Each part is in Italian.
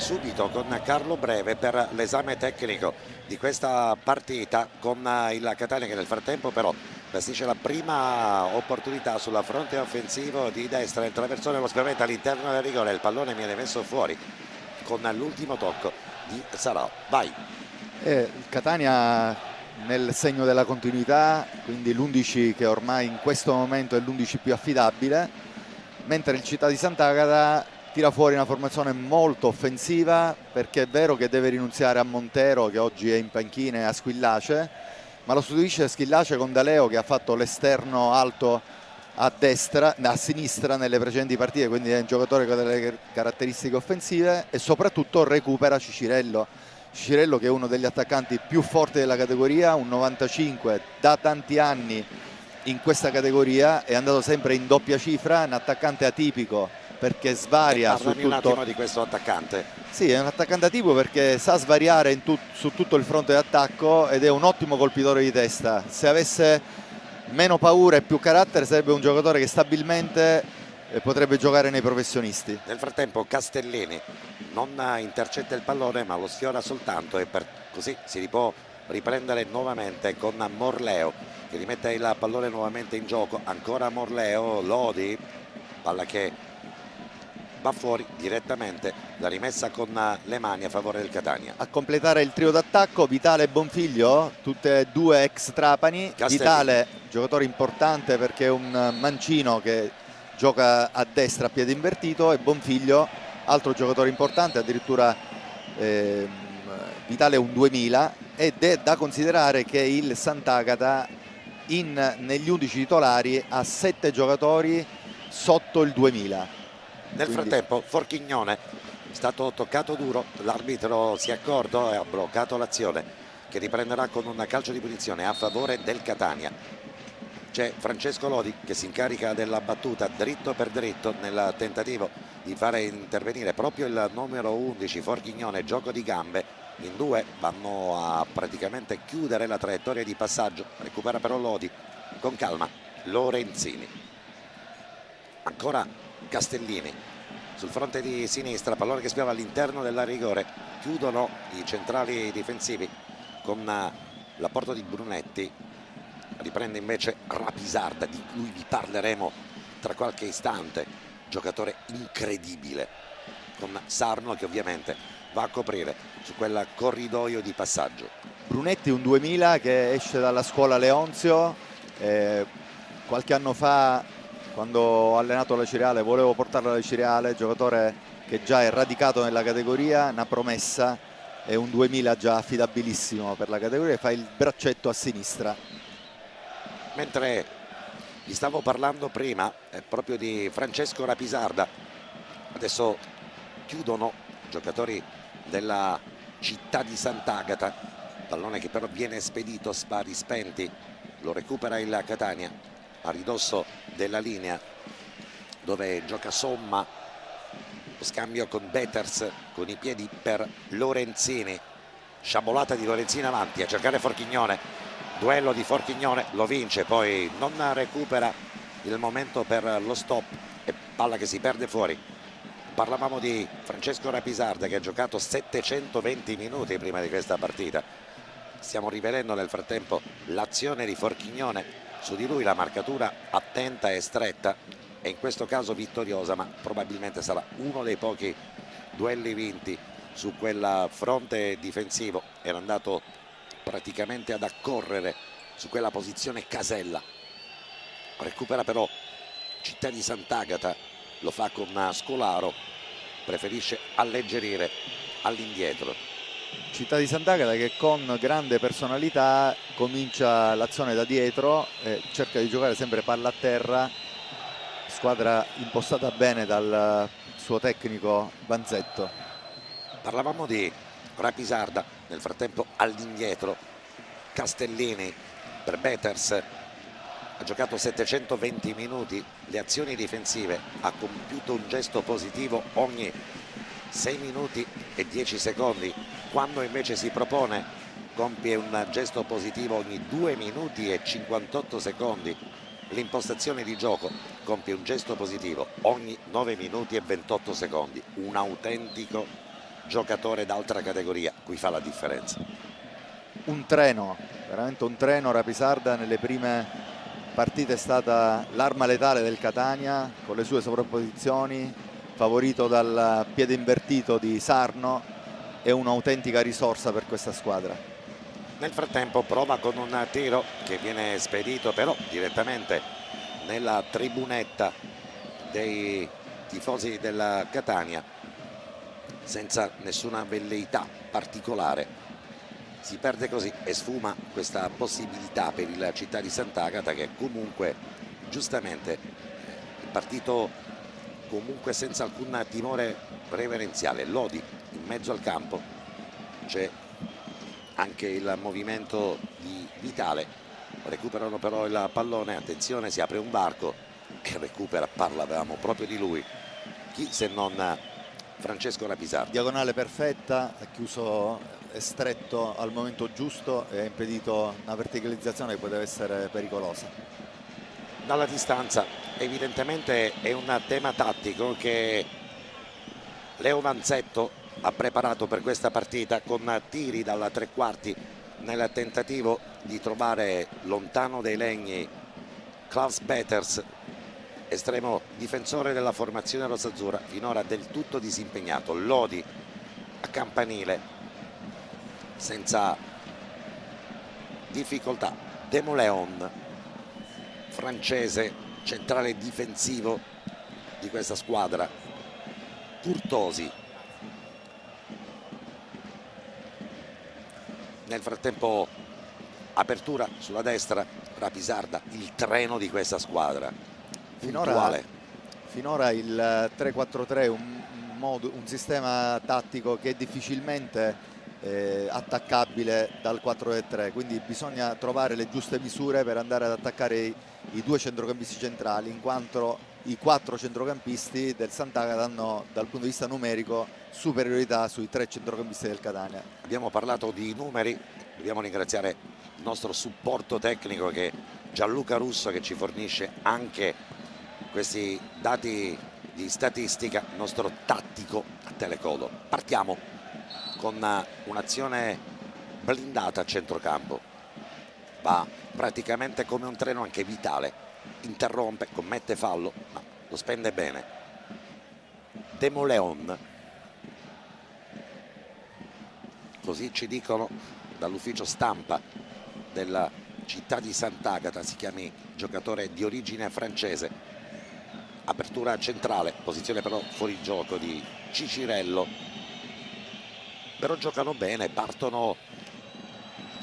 subito con Carlo Breve per l'esame tecnico di questa partita, con il Catania che nel frattempo però gestisce la prima opportunità sulla fronte offensivo di destra, il traversone lo spaventa all'interno del rigore, il pallone viene messo fuori con l'ultimo tocco di Sarò. Vai. Il Catania nel segno della continuità, quindi l'11 che ormai in questo momento è l'11 più affidabile, mentre il Città di Sant'Agata tira fuori una formazione molto offensiva, perché è vero che deve rinunziare a Montero che oggi è in panchina e a Squillace, ma lo sostituisce Squillace con Daleo che ha fatto l'esterno alto a destra, a sinistra nelle precedenti partite, quindi è un giocatore con delle caratteristiche offensive, e soprattutto recupera Cicirello che è uno degli attaccanti più forti della categoria, un 95 da tanti anni in questa categoria, è andato sempre in doppia cifra, un attaccante atipico perché svaria su tutto. Un attimo di questo attaccante. Sì, è un attaccante atipico perché sa svariare su tutto il fronte d'attacco ed è un ottimo colpitore di testa. Se avesse meno paura e più carattere sarebbe un giocatore che stabilmente potrebbe giocare nei professionisti. Nel frattempo Castellini non intercetta il pallone ma lo sfiora soltanto, e così si può riprendere nuovamente con Morleo che rimette il pallone nuovamente in gioco. Ancora Morleo, Lodi, palla che va fuori direttamente, la rimessa con le mani a favore del Catania. A completare il trio d'attacco Vitale e Bonfiglio, tutte e due ex Trapani. Castellini. Vitale giocatore importante perché è un mancino che gioca a destra a piede invertito, e Bonfiglio altro giocatore importante, addirittura Vitale è un 2000, ed è da considerare che il Sant'Agata negli 11 titolari ha 7 giocatori sotto il 2000. Nel frattempo Forchignone è stato toccato duro, l'arbitro si è accorto e ha bloccato l'azione, che riprenderà con un calcio di punizione a favore del Catania. C'è Francesco Lodi che si incarica della battuta dritto per dritto nel tentativo di fare intervenire proprio il numero 11 Forchignone. Gioco di gambe, in due vanno a praticamente chiudere la traiettoria di passaggio, recupera però Lodi con calma Lorenzini. Ancora Castellini sul fronte di sinistra, pallone che spiava all'interno della rigore, chiudono i centrali difensivi con l'apporto di Brunetti. Riprende invece Rapisarda, di cui vi parleremo tra qualche istante, giocatore incredibile, con Sarno che ovviamente va a coprire su quel corridoio di passaggio. Brunetti un 2000 che esce dalla scuola Leonzio, qualche anno fa quando ho allenato la Cireale volevo portarlo alla Cireale, giocatore che già è radicato nella categoria, una promessa, è un 2000 già affidabilissimo per la categoria, fa il braccetto a sinistra. Mentre vi stavo parlando prima proprio di Francesco Rapisarda, adesso chiudono i giocatori della Città di Sant'Agata, pallone che però viene spedito, spari spenti, lo recupera il Catania a ridosso della linea dove gioca Somma, lo scambio con Beters con i piedi per Lorenzini, sciabolata di Lorenzini avanti a cercare Forchignone, duello di Forchignone, lo vince, poi non recupera il momento per lo stop e palla che si perde fuori. Parlavamo di Francesco Rapisarda che ha giocato 720 minuti prima di questa partita, stiamo rivedendo nel frattempo l'azione di Forchignone, su di lui la marcatura attenta e stretta e in questo caso vittoriosa, ma probabilmente sarà uno dei pochi duelli vinti su quel fronte difensivo. Era andato praticamente ad accorrere su quella posizione Casella, recupera però Città di Sant'Agata, lo fa con Scolaro, preferisce alleggerire all'indietro. Città di Sant'Agata che con grande personalità comincia l'azione da dietro, cerca di giocare sempre palla a terra, squadra impostata bene dal suo tecnico Vanzetto. Parlavamo di Rapisarda, nel frattempo all'indietro Castellini per Beters, ha giocato 720 minuti, le azioni difensive, ha compiuto un gesto positivo ogni 6 minuti e 10 secondi, quando invece si propone compie un gesto positivo ogni 2 minuti e 58 secondi. L'impostazione di gioco compie un gesto positivo ogni 9 minuti e 28 secondi, un autentico giocatore d'altra categoria, qui fa la differenza. Un treno, veramente un treno. Rapisarda nelle prime partite è stata l'arma letale del Catania, con le sue sovrapposizioni, favorito dal piede invertito di Sarno, è un'autentica risorsa per questa squadra. Nel frattempo prova con un tiro che viene spedito però direttamente nella tribunetta dei tifosi della Catania, senza nessuna velleità particolare. Si perde così e sfuma questa possibilità per il Città di Sant'Agata, che comunque giustamente è partito comunque senza alcun timore reverenziale. Lodi in mezzo al campo, c'è anche il movimento di Vitale, recuperano però il pallone, attenzione, si apre un varco e recupera, parlavamo proprio di lui, chi se non Francesco Rapisarda. Diagonale perfetta, ha chiuso, è stretto al momento giusto e ha impedito una verticalizzazione che poteva essere pericolosa. Dalla distanza evidentemente è un tema tattico che Leo Vanzetto ha preparato per questa partita, con tiri dalla tre quarti nel tentativo di trovare lontano dai legni Klaus Peters, estremo difensore della formazione rossazzurra, finora del tutto disimpegnato. Lodi a campanile senza difficoltà. Demoleon, francese, centrale difensivo di questa squadra. Curtosi. Nel frattempo apertura sulla destra, Rapisarda, il treno di questa squadra. Finora il 3-4-3 è un sistema tattico che è difficilmente attaccabile dal 4-3, quindi bisogna trovare le giuste misure per andare ad attaccare i due centrocampisti centrali, in quanto i 4 centrocampisti del Sant'Agata hanno dal punto di vista numerico superiorità sui 3 centrocampisti del Catania. Abbiamo parlato di numeri, dobbiamo ringraziare il nostro supporto tecnico, che è Gianluca Russo, che ci fornisce anche questi dati di statistica, il nostro tattico a telecodo. Partiamo con un'azione blindata a centrocampo, va praticamente come un treno anche Vitale, interrompe, commette fallo ma lo spende bene. Demoleon, così ci dicono dall'ufficio stampa della Città di Sant'Agata, si chiami giocatore di origine francese. Apertura centrale, posizione però fuori gioco di Cicirello, però giocano bene, partono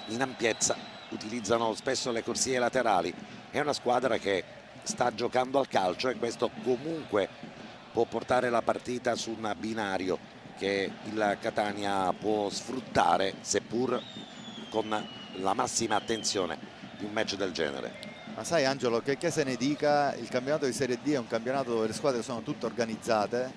in ampiezza, utilizzano spesso le corsie laterali. È una squadra che sta giocando al calcio e questo comunque può portare la partita su un binario che il Catania può sfruttare, seppur con la massima attenzione di un match del genere. Ma sai Angelo, che se ne dica, il campionato di Serie D è un campionato dove le squadre sono tutte organizzate,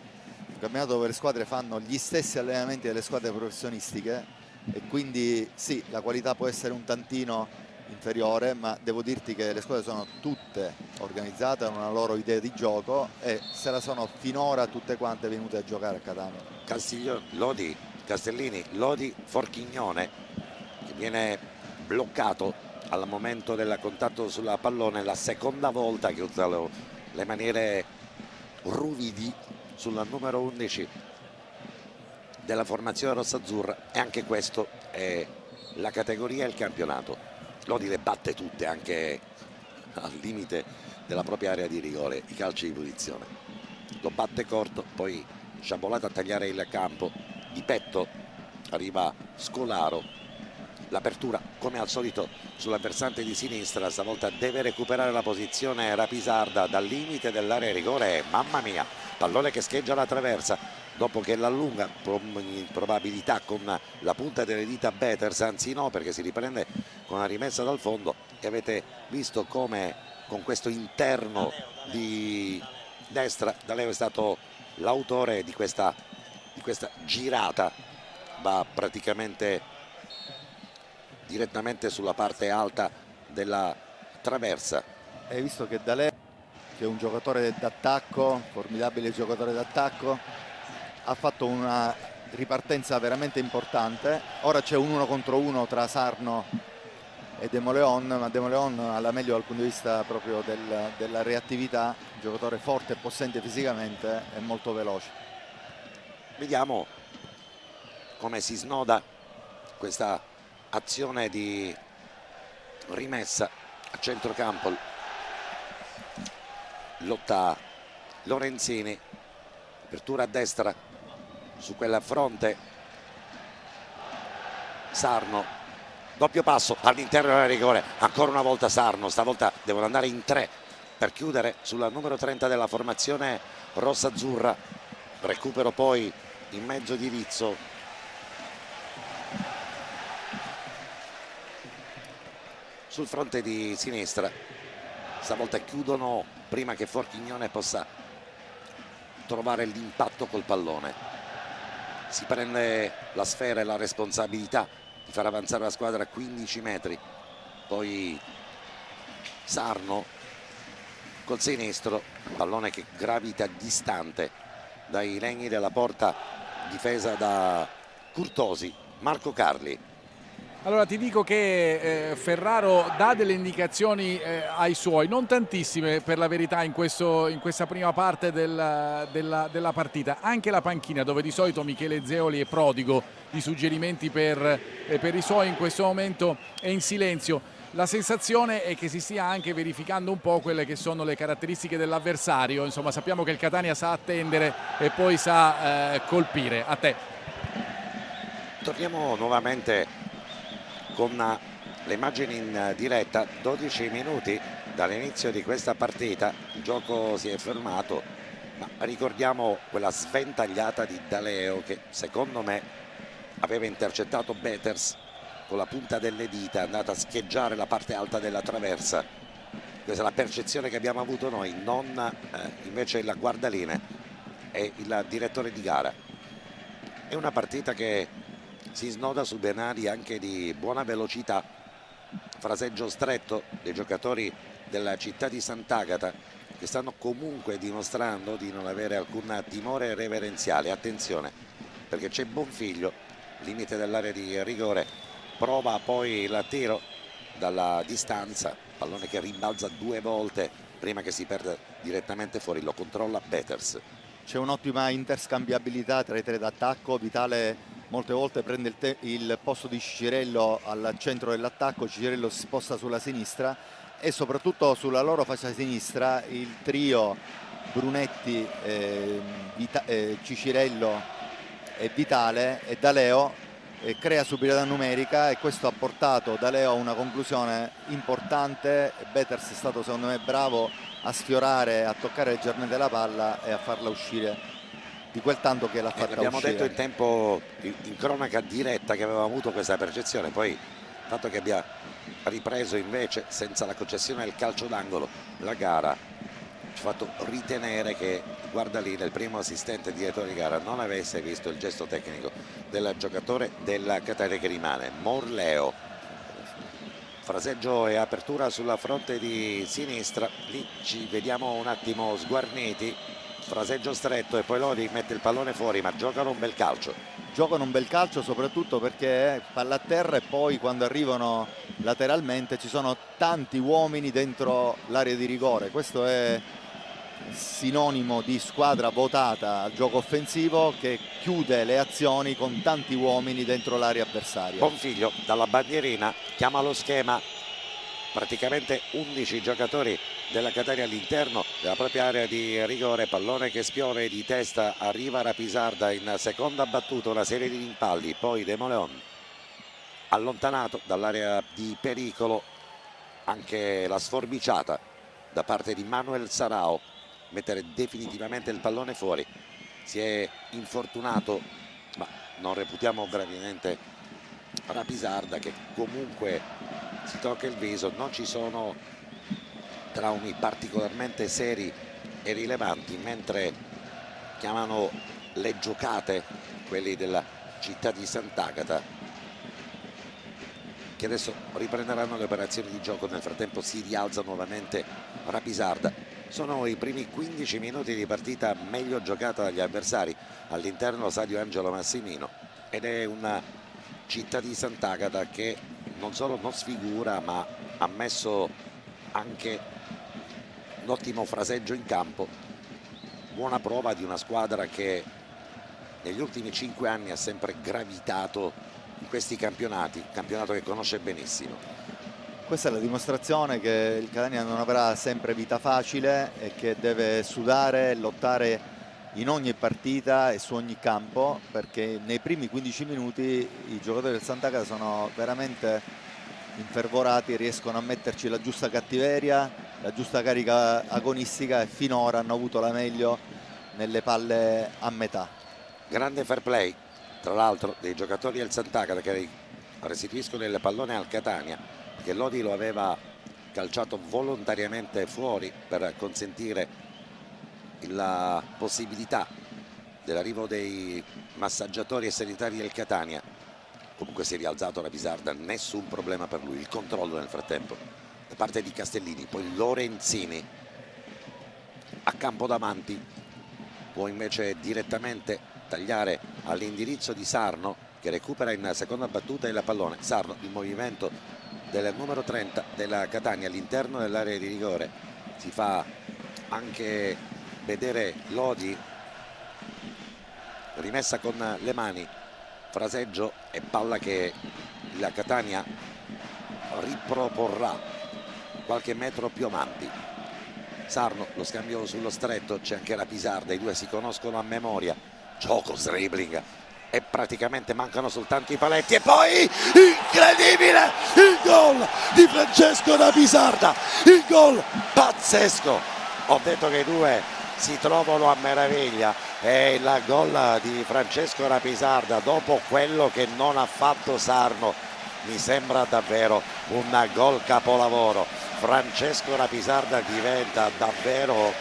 un campionato dove le squadre fanno gli stessi allenamenti delle squadre professionistiche, e quindi sì, la qualità può essere un tantino inferiore, ma devo dirti che le squadre sono tutte organizzate, hanno una loro idea di gioco e se la sono finora tutte quante venute a giocare a Catania. Lodi, Castellini, Lodi, Forchignone, che viene bloccato al momento del contatto sulla pallone, la seconda volta che usa le maniere ruvidi sul numero 11 della formazione rossazzurra, e anche questo è la categoria e il campionato. Lodi le batte tutte, anche al limite della propria area di rigore, i calci di punizione. Lo batte corto, poi sciabolata a tagliare il campo, di petto arriva Scolaro. L'apertura come al solito sulla versante di sinistra, stavolta deve recuperare la posizione Rapisarda dal limite dell'area di rigore. Mamma mia, pallone che scheggia la traversa dopo che l'allunga, probabilità con la punta delle dita Peters, anzi no, perché si riprende con una rimessa dal fondo, e avete visto come con questo interno di destra D'Aleo è stato l'autore di questa girata, va praticamente direttamente sulla parte alta della traversa. Hai visto che D'Aleo, che è un giocatore d'attacco, formidabile giocatore d'attacco, ha fatto una ripartenza veramente importante. Ora c'è un 1 contro 1 tra Sarno e Demoleon, ma Demoleon ha la meglio dal punto di vista proprio della reattività, un giocatore forte e possente fisicamente e molto veloce. Vediamo come si snoda questa azione di rimessa a centrocampo. Lotta Lorenzini, apertura a destra su quella fronte. Sarno, doppio passo all'interno del rigore, ancora una volta Sarno, stavolta devono andare in 3 per chiudere sulla numero 30 della formazione rossa-azzurra. Recupero poi in mezzo di Rizzo. Sul fronte di sinistra stavolta chiudono prima che Forchignone possa trovare l'impatto col pallone. Si prende la sfera e la responsabilità di far avanzare la squadra a 15 metri. Poi Sarno col sinistro, pallone che gravita distante dai legni della porta difesa da Curtosi. Marco Carli. Allora ti dico che Ferraro dà delle indicazioni ai suoi, non tantissime per la verità in questa prima parte della partita. Anche la panchina, dove di solito Michele Zeoli è prodigo di suggerimenti per i suoi, in questo momento è in silenzio. La sensazione è che si stia anche verificando un po' quelle che sono le caratteristiche dell'avversario. Insomma, sappiamo che il Catania sa attendere e poi sa colpire. A te. Torniamo nuovamente con le immagini in diretta. 12 minuti dall'inizio di questa partita, il gioco si è fermato, ma ricordiamo quella sventagliata di Daleo che secondo me aveva intercettato Beters con la punta delle dita, è andata a scheggiare la parte alta della traversa. Questa è la percezione che abbiamo avuto noi, non invece il guardaline e il direttore di gara. È una partita che si snoda su binari anche di buona velocità, fraseggio stretto dei giocatori della città di Sant'Agata, che stanno comunque dimostrando di non avere alcun timore reverenziale. Attenzione, perché c'è Bonfiglio, limite dell'area di rigore, prova poi il tiro dalla distanza, pallone che rimbalza 2 volte prima che si perda direttamente fuori, lo controlla Peters. C'è un'ottima interscambiabilità tra i 3 d'attacco. Vitale molte volte prende il posto di Cicirello al centro dell'attacco, Cicirello si sposta sulla sinistra e soprattutto sulla loro fascia sinistra il trio Brunetti, Cicirello e Vitale e Daleo crea superiorità numerica, e questo ha portato Daleo a una conclusione importante. Beters è stato secondo me bravo a sfiorare, a toccare leggermente la palla e a farla uscire di quel tanto che l'ha fatta abbiamo uscire. detto in tempo in cronaca diretta che avevamo avuto questa percezione, poi il fatto che abbia ripreso invece senza la concessione del calcio d'angolo la gara ci ha fatto ritenere che Guardalini, il primo assistente direttore di gara, non avesse visto il gesto tecnico del giocatore della Catania che rimane. Morleo, fraseggio e apertura sulla fronte di sinistra, lì ci vediamo un attimo sguarniti, fraseggio stretto e poi Lodi mette il pallone fuori, ma giocano un bel calcio. Giocano un bel calcio soprattutto perché palla a terra e poi quando arrivano lateralmente ci sono tanti uomini dentro l'area di rigore. Questo è sinonimo di squadra votata al gioco offensivo che chiude le azioni con tanti uomini dentro l'area avversaria. Bonfiglio dalla bandierina chiama lo schema, praticamente 11 giocatori della Catania all'interno della propria area di rigore, pallone che spiove di testa, arriva Rapisarda in seconda battuta, una serie di rimpalli, poi Demoleon allontanato dall'area di pericolo, anche la sforbiciata da parte di Manuel Sarao, mettere definitivamente il pallone fuori. Si è infortunato, ma non reputiamo gravemente Rapisarda, che comunque si tocca il viso, non ci sono traumi particolarmente seri e rilevanti, mentre chiamano le giocate quelli della città di Sant'Agata, che adesso riprenderanno le operazioni di gioco. Nel frattempo si rialza nuovamente Rapisarda Sono i primi 15 minuti di partita meglio giocata dagli avversari all'interno Stadio Angelo Massimino, ed è una Città di Sant'Agata che non solo non sfigura, ma ha messo anche un ottimo fraseggio in campo, buona prova di una squadra che negli ultimi 5 anni ha sempre gravitato in questi campionati, campionato che conosce benissimo. Questa è la dimostrazione che il Catania non avrà sempre vita facile e che deve sudare e lottare in ogni partita e su ogni campo, perché nei primi 15 minuti i giocatori del Sant'Agata sono veramente infervorati, riescono a metterci la giusta cattiveria, la giusta carica agonistica, e finora hanno avuto la meglio nelle palle a metà. Grande fair play tra l'altro dei giocatori del Sant'Agata, che restituiscono il pallone al Catania, che Lodi lo aveva calciato volontariamente fuori per consentire la possibilità dell'arrivo dei massaggiatori e sanitari del Catania. Comunque si è rialzato Rapisarda, nessun problema per lui. Il controllo nel frattempo da parte di Castellini, poi Lorenzini a campo davanti può invece direttamente tagliare all'indirizzo di Sarno, che recupera in seconda battuta il pallone. Sarno, il movimento del numero 30 della Catania all'interno dell'area di rigore, si fa anche vedere Lodi, rimessa con le mani, fraseggio e palla che la Catania riproporrà qualche metro più avanti. Sarno, lo scambio sullo stretto, c'è anche Rapisarda, i due si conoscono a memoria, gioco dribbling e praticamente mancano soltanto i paletti, e poi incredibile il gol di Francesco Rapisarda, il gol pazzesco. Ho detto che i due si trovano a meraviglia, e il gol di Francesco Rapisarda dopo quello che non ha fatto Sarno mi sembra davvero un gol capolavoro. Francesco Rapisarda diventa davvero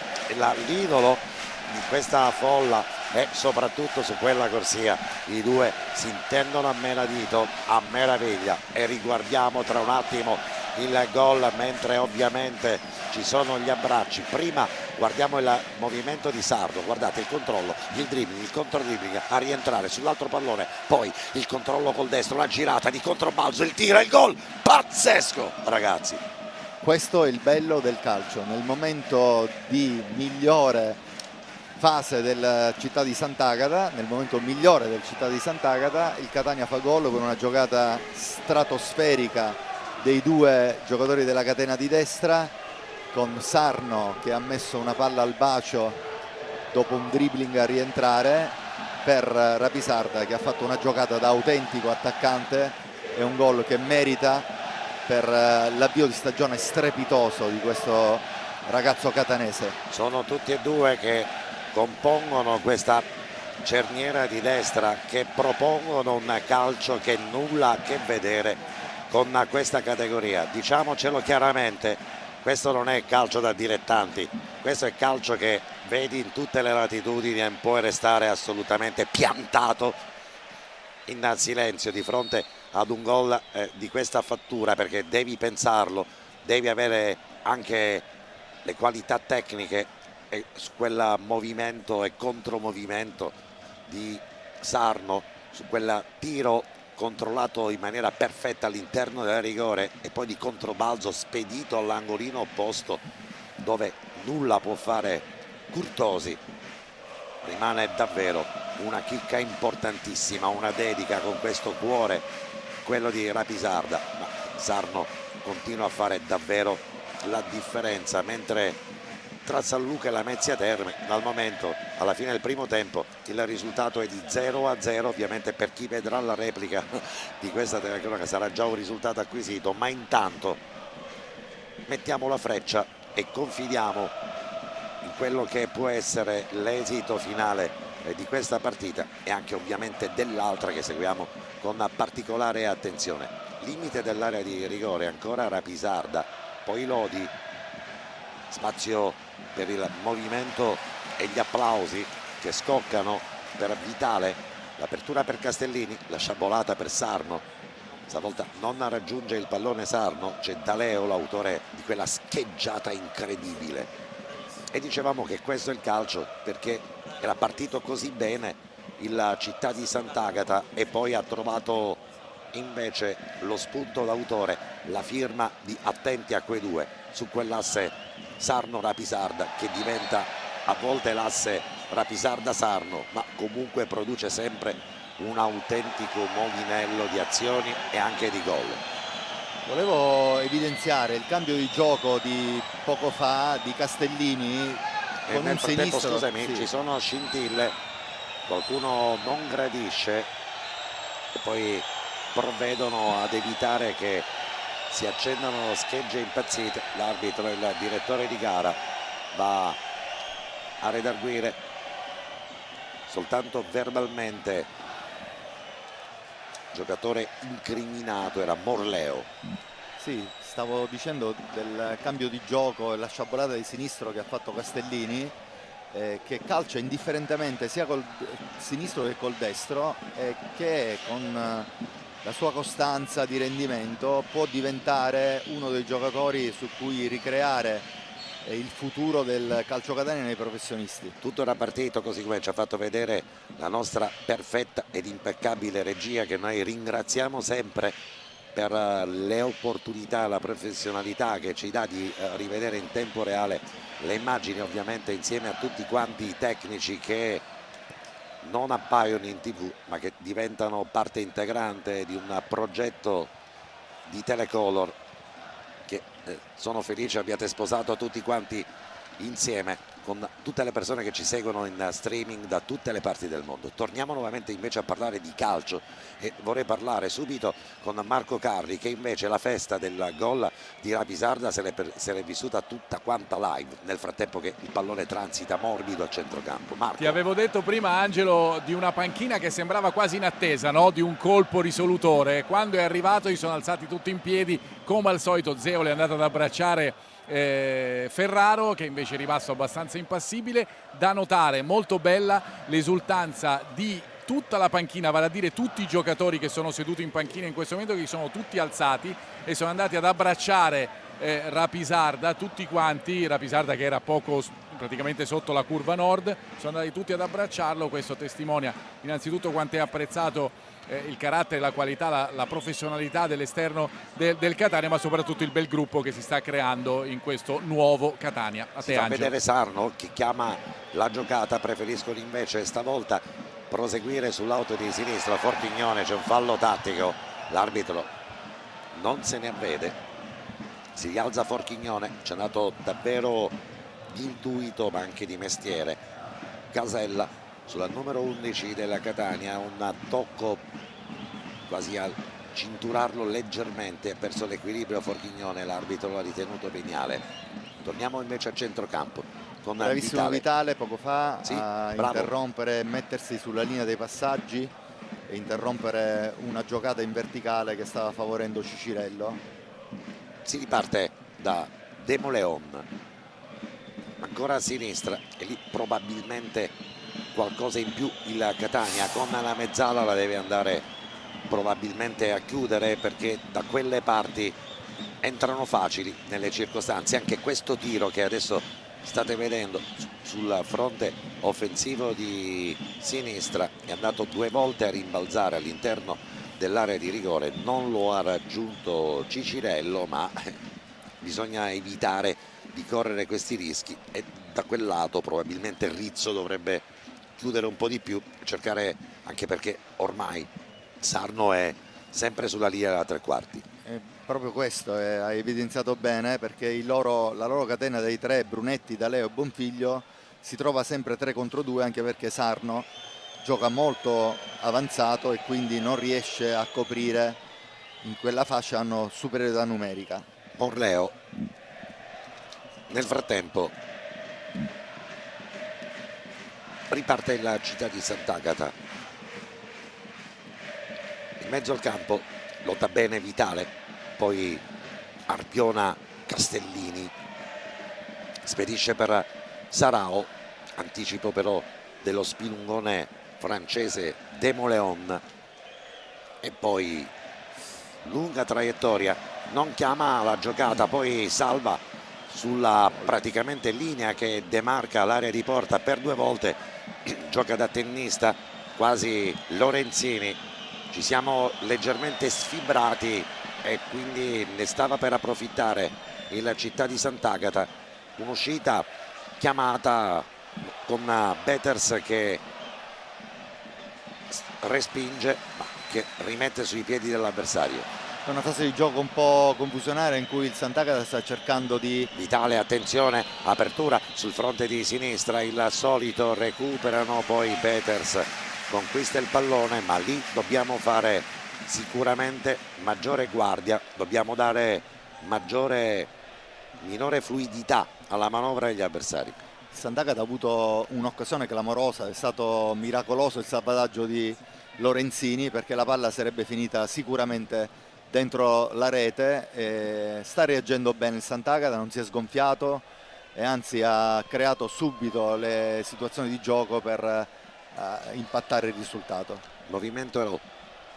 l'idolo di questa folla, e soprattutto su quella corsia i due si intendono a menadito, a meraviglia. E riguardiamo tra un attimo il gol, mentre ovviamente ci sono gli abbracci. Prima guardiamo il movimento di Sardo, guardate il controllo, il dribbling, il contro-dribbling a rientrare sull'altro pallone, poi il controllo col destro, la girata di controbalzo, il tiro e il gol pazzesco, ragazzi. Questo è il bello del calcio, nel momento di migliore fase del Città di Sant'Agata, nel momento migliore del Città di Sant'Agata, il Catania fa gol con una giocata stratosferica dei due giocatori della catena di destra, con Sarno che ha messo una palla al bacio dopo un dribbling a rientrare per Rapisarda, che ha fatto una giocata da autentico attaccante, e un gol che merita per l'avvio di stagione strepitoso di questo ragazzo catanese. Sono tutti e due che compongono questa cerniera di destra, che propongono un calcio che nulla ha a che vedere con questa categoria. Diciamocelo chiaramente, questo non è calcio da dilettanti, questo è calcio che vedi in tutte le latitudini e puoi restare assolutamente piantato in silenzio di fronte ad un gol di questa fattura, perché devi pensarlo, devi avere anche le qualità tecniche, e su quel movimento e contromovimento di Sarno, su quel tiro controllato in maniera perfetta all'interno del rigore e poi di controbalzo spedito all'angolino opposto, dove nulla può fare Curtosi. Rimane davvero una chicca importantissima, una dedica con questo cuore, quello di Rapisarda, ma Sarno continua a fare davvero la differenza, mentre tra San Luca e la Mezzia Terme al momento, alla fine del primo tempo, il risultato è di 0-0. Ovviamente per chi vedrà la replica di questa telecronaca sarà già un risultato acquisito, ma intanto mettiamo la freccia e confidiamo in quello che può essere l'esito finale di questa partita, e anche ovviamente dell'altra che seguiamo con particolare attenzione. Limite dell'area di rigore ancora Rapisarda, poi Lodi, spazio per il movimento e gli applausi che scoccano per Vitale, l'apertura per Castellini, la sciabolata per Sarno, stavolta non raggiunge il pallone Sarno, c'è D'Aleo l'autore di quella scheggiata incredibile E dicevamo che questo è il calcio, perché era partito così bene il Città di Sant'Agata e poi ha trovato invece lo spunto d'autore, la firma di attenti a quei due su quell'asse Sarno-Rapisarda, che diventa a volte l'asse Rapisarda-Sarno, ma comunque produce sempre un autentico molinello di azioni e anche di gol. Volevo evidenziare il cambio di gioco di poco fa di Castellini E con nel un frattempo, sinistro. scusami, Sì. ci sono scintille, qualcuno non gradisce e poi provvedono ad evitare che si accendano schegge impazzite. L'arbitro e il direttore di gara va a redarguire soltanto verbalmente. Giocatore incriminato era Morleo. Sì, stavo dicendo del cambio di gioco e la sciabolata di sinistro che ha fatto Castellini, che calcia indifferentemente sia col sinistro che col destro e che con la sua costanza di rendimento può diventare uno dei giocatori su cui ricreare il futuro del calcio Catania nei professionisti. Tutto era partito, così come ci ha fatto vedere la nostra perfetta ed impeccabile regia, che noi ringraziamo sempre per le opportunità, la professionalità che ci dà di rivedere in tempo reale le immagini, ovviamente insieme a tutti quanti i tecnici che non appaiono in TV ma che diventano parte integrante di un progetto di Telecolor che sono felice abbiate sposato tutti quanti insieme con tutte le persone che ci seguono in streaming da tutte le parti del mondo. Torniamo nuovamente invece a parlare di calcio e vorrei parlare subito con Marco Carri, che invece la festa del gol di Rapisarda se l'è vissuta tutta quanta live nel frattempo che il pallone transita morbido a centrocampo. Marco. Ti avevo detto prima, Angelo, di una panchina che sembrava quasi in attesa, no? Di un colpo risolutore. Quando è arrivato si sono alzati tutti in piedi, come al solito Zeoli è andato ad abbracciare Ferraro, che invece è rimasto abbastanza impassibile. Da notare, molto bella l'esultanza di tutta la panchina, vale a dire tutti i giocatori che sono seduti in panchina in questo momento, che sono tutti alzati e sono andati ad abbracciare Rapisarda, tutti quanti. Rapisarda che era poco, praticamente sotto la curva nord, sono andati tutti ad abbracciarlo. Questo testimonia innanzitutto quanto è apprezzato il carattere, la qualità, la professionalità dell'esterno del Catania, ma soprattutto il bel gruppo che si sta creando in questo nuovo Catania. A te, Si fa Angelo. vedere Sarno che chiama la giocata, preferiscono invece stavolta proseguire sull'auto di sinistra. Fortignone, c'è un fallo tattico, l'arbitro non se ne avvede, si rialza Forchignone, c'è andato davvero di intuito ma anche di mestiere. Casella sulla numero 11 della Catania, un tocco quasi a cinturarlo leggermente, ha perso l'equilibrio Forchignone, l'arbitro l'ha ritenuto veniale. Torniamo invece a centrocampo con Bravissimo Vitale poco fa sì, a bravo. interrompere, mettersi sulla linea dei passaggi e interrompere una giocata in verticale che stava favorendo Cicirello. Si riparte da Demoleon, ancora a sinistra, e lì probabilmente qualcosa in più il Catania con la mezzala la deve andare probabilmente a chiudere, perché da quelle parti entrano facili nelle circostanze. Anche questo tiro che adesso state vedendo sul fronte offensivo di sinistra è andato 2 volte a rimbalzare all'interno dell'area di rigore, non lo ha raggiunto Cicirello, ma bisogna evitare di correre questi rischi e da quel lato probabilmente Rizzo dovrebbe chiudere un po' di più, cercare, anche perché ormai Sarno è sempre sulla linea da 3/4. Proprio questo hai evidenziato bene, perché la loro catena dei tre, Brunetti, D'Aleo e Bonfiglio, si trova sempre 3 contro 2, anche perché Sarno gioca molto avanzato e quindi non riesce a coprire in quella fascia, hanno superiorità numerica. Morleo nel frattempo riparte la Città di Sant'Agata in mezzo al campo, lotta bene Vitale, poi arpiona Castellini, spedisce per Sarao, anticipo però dello spilungone francese Demoleon, e poi lunga traiettoria, non chiama la giocata, poi salva sulla praticamente linea che demarca l'area di porta per 2 volte, gioca da tennista quasi Lorenzini. Ci siamo leggermente sfibrati e quindi ne stava per approfittare il Città di Sant'Agata. Un'uscita chiamata con Beters che respinge ma che rimette sui piedi dell'avversario. È una fase di gioco un po' confusionaria in cui il Sant'Agata sta cercando di... Vitale, attenzione, apertura sul fronte di sinistra, il solito, recuperano, poi Peters conquista il pallone, ma lì dobbiamo fare sicuramente maggiore guardia, dobbiamo dare minore fluidità alla manovra degli avversari. Il Sant'Agata ha avuto un'occasione clamorosa, è stato miracoloso il salvataggio di Lorenzini, perché la palla sarebbe finita sicuramente dentro la rete. Sta reagendo bene il Sant'Agata, non si è sgonfiato e anzi ha creato subito le situazioni di gioco per impattare il risultato. Movimento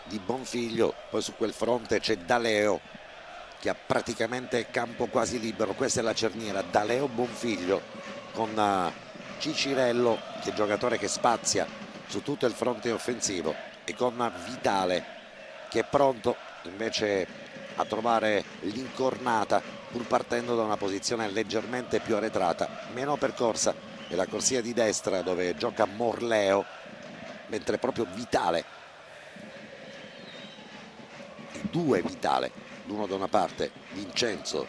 di Bonfiglio, poi su quel fronte c'è Daleo che ha praticamente campo quasi libero. Questa è la cerniera, Daleo Bonfiglio con Cicirello che è il giocatore che spazia su tutto il fronte offensivo, e con Vitale che è pronto invece a trovare l'incornata pur partendo da una posizione leggermente più arretrata, meno percorsa è la corsia di destra dove gioca Morleo, mentre proprio Vitale, i due Vitale, l'uno da una parte Vincenzo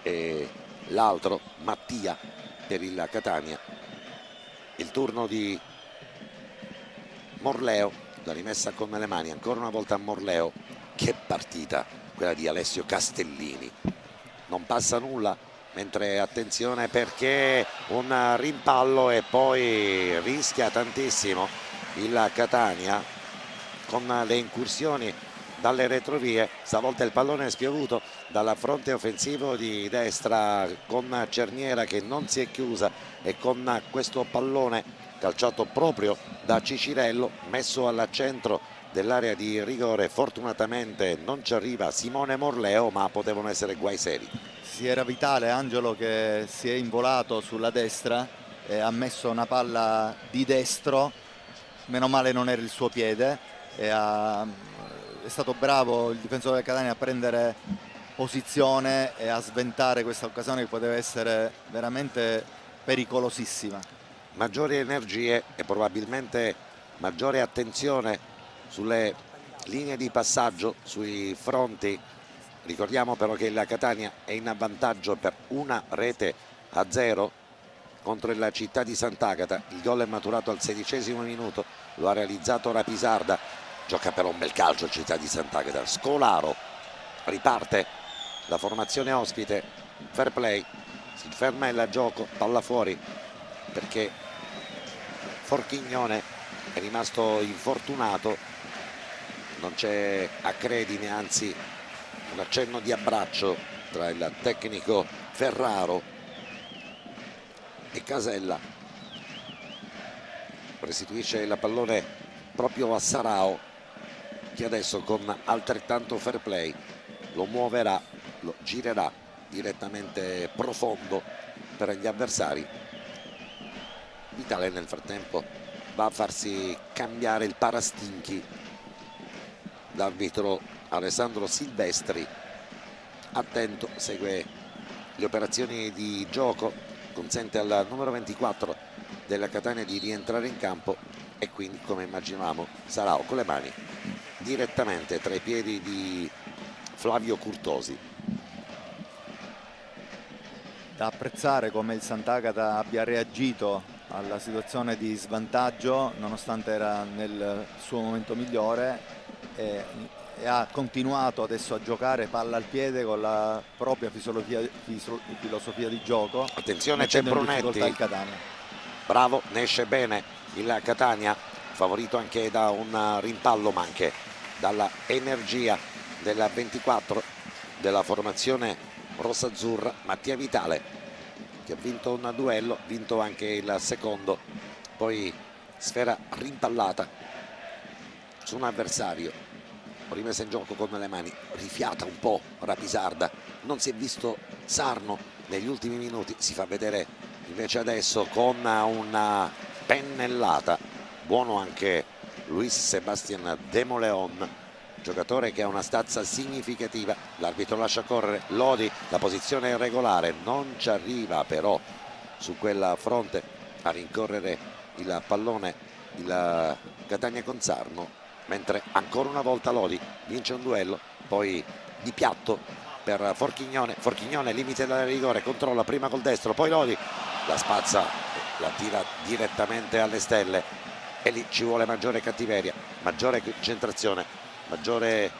e l'altro Mattia per il Catania. Il turno di Morleo, la rimessa con le mani ancora una volta a Morleo. Che partita quella di Alessio Castellini, non passa nulla, mentre attenzione perché un rimpallo e poi rischia tantissimo il Catania con le incursioni dalle retrovie. Stavolta il pallone è spiovuto dal fronte offensivo di destra con Cerniera che non si è chiusa, e con questo pallone calciato proprio da Cicirello messo al centro dell'area di rigore fortunatamente non ci arriva Simone Morleo, ma potevano essere guai seri. Si era Vitale, Angelo, che si è involato sulla destra e ha messo una palla di destro, meno male non era il suo piede, e è stato bravo il difensore del Catania a prendere posizione e a sventare questa occasione che poteva essere veramente pericolosissima. Maggiori energie e probabilmente maggiore attenzione sulle linee di passaggio, sui fronti. Ricordiamo però che il Catania è in avvantaggio per 1-0 contro la Città di Sant'Agata. Il gol è maturato al 16° minuto, lo ha realizzato Rapisarda. Gioca però un bel calcio il Città di Sant'Agata. Scolaro riparte la formazione ospite, fair play, si ferma il gioco, palla fuori perché Forchignone è rimasto infortunato. Non c'è accredine, anzi un accenno di abbraccio tra il tecnico Ferraro e Casella. Restituisce il pallone proprio a Sarao, che adesso con altrettanto fair play lo muoverà, lo girerà direttamente profondo per gli avversari. Vitale nel frattempo va a farsi cambiare il parastinchi. L'arbitro Alessandro Silvestri, attento, segue le operazioni di gioco, consente al numero 24 della Catania di rientrare in campo, e quindi, come immaginavamo, Sarao con le mani direttamente tra i piedi di Flavio Curtosi. Da apprezzare come il Sant'Agata abbia reagito alla situazione di svantaggio nonostante era nel suo momento migliore, e ha continuato adesso a giocare palla al piede con la propria filosofia di gioco. Attenzione, c'è Brunetti, il Catania. Bravo, ne esce bene il Catania, favorito anche da un rimpallo ma anche dalla energia della 24 della formazione rossazzurra. Mattia Vitale che ha vinto un duello, vinto anche il secondo, poi sfera rimpallata su un avversario, rimessa in gioco con le mani, rifiata un po' Rapisarda, non si è visto Sarno, negli ultimi minuti, si fa vedere invece adesso con una pennellata. Buono anche Luis Sebastián Demoleón, giocatore che ha una stazza significativa. L'arbitro lascia correre Lodi, la posizione è regolare, non ci arriva però su quel fronte a rincorrere il pallone il Catania Conzarno, mentre ancora una volta Lodi vince un duello, poi di piatto per Forchignone. Forchignone limite dal rigore, controlla prima col destro, poi Lodi la spazza, la tira direttamente alle stelle, e lì ci vuole maggiore cattiveria, maggiore concentrazione, maggiore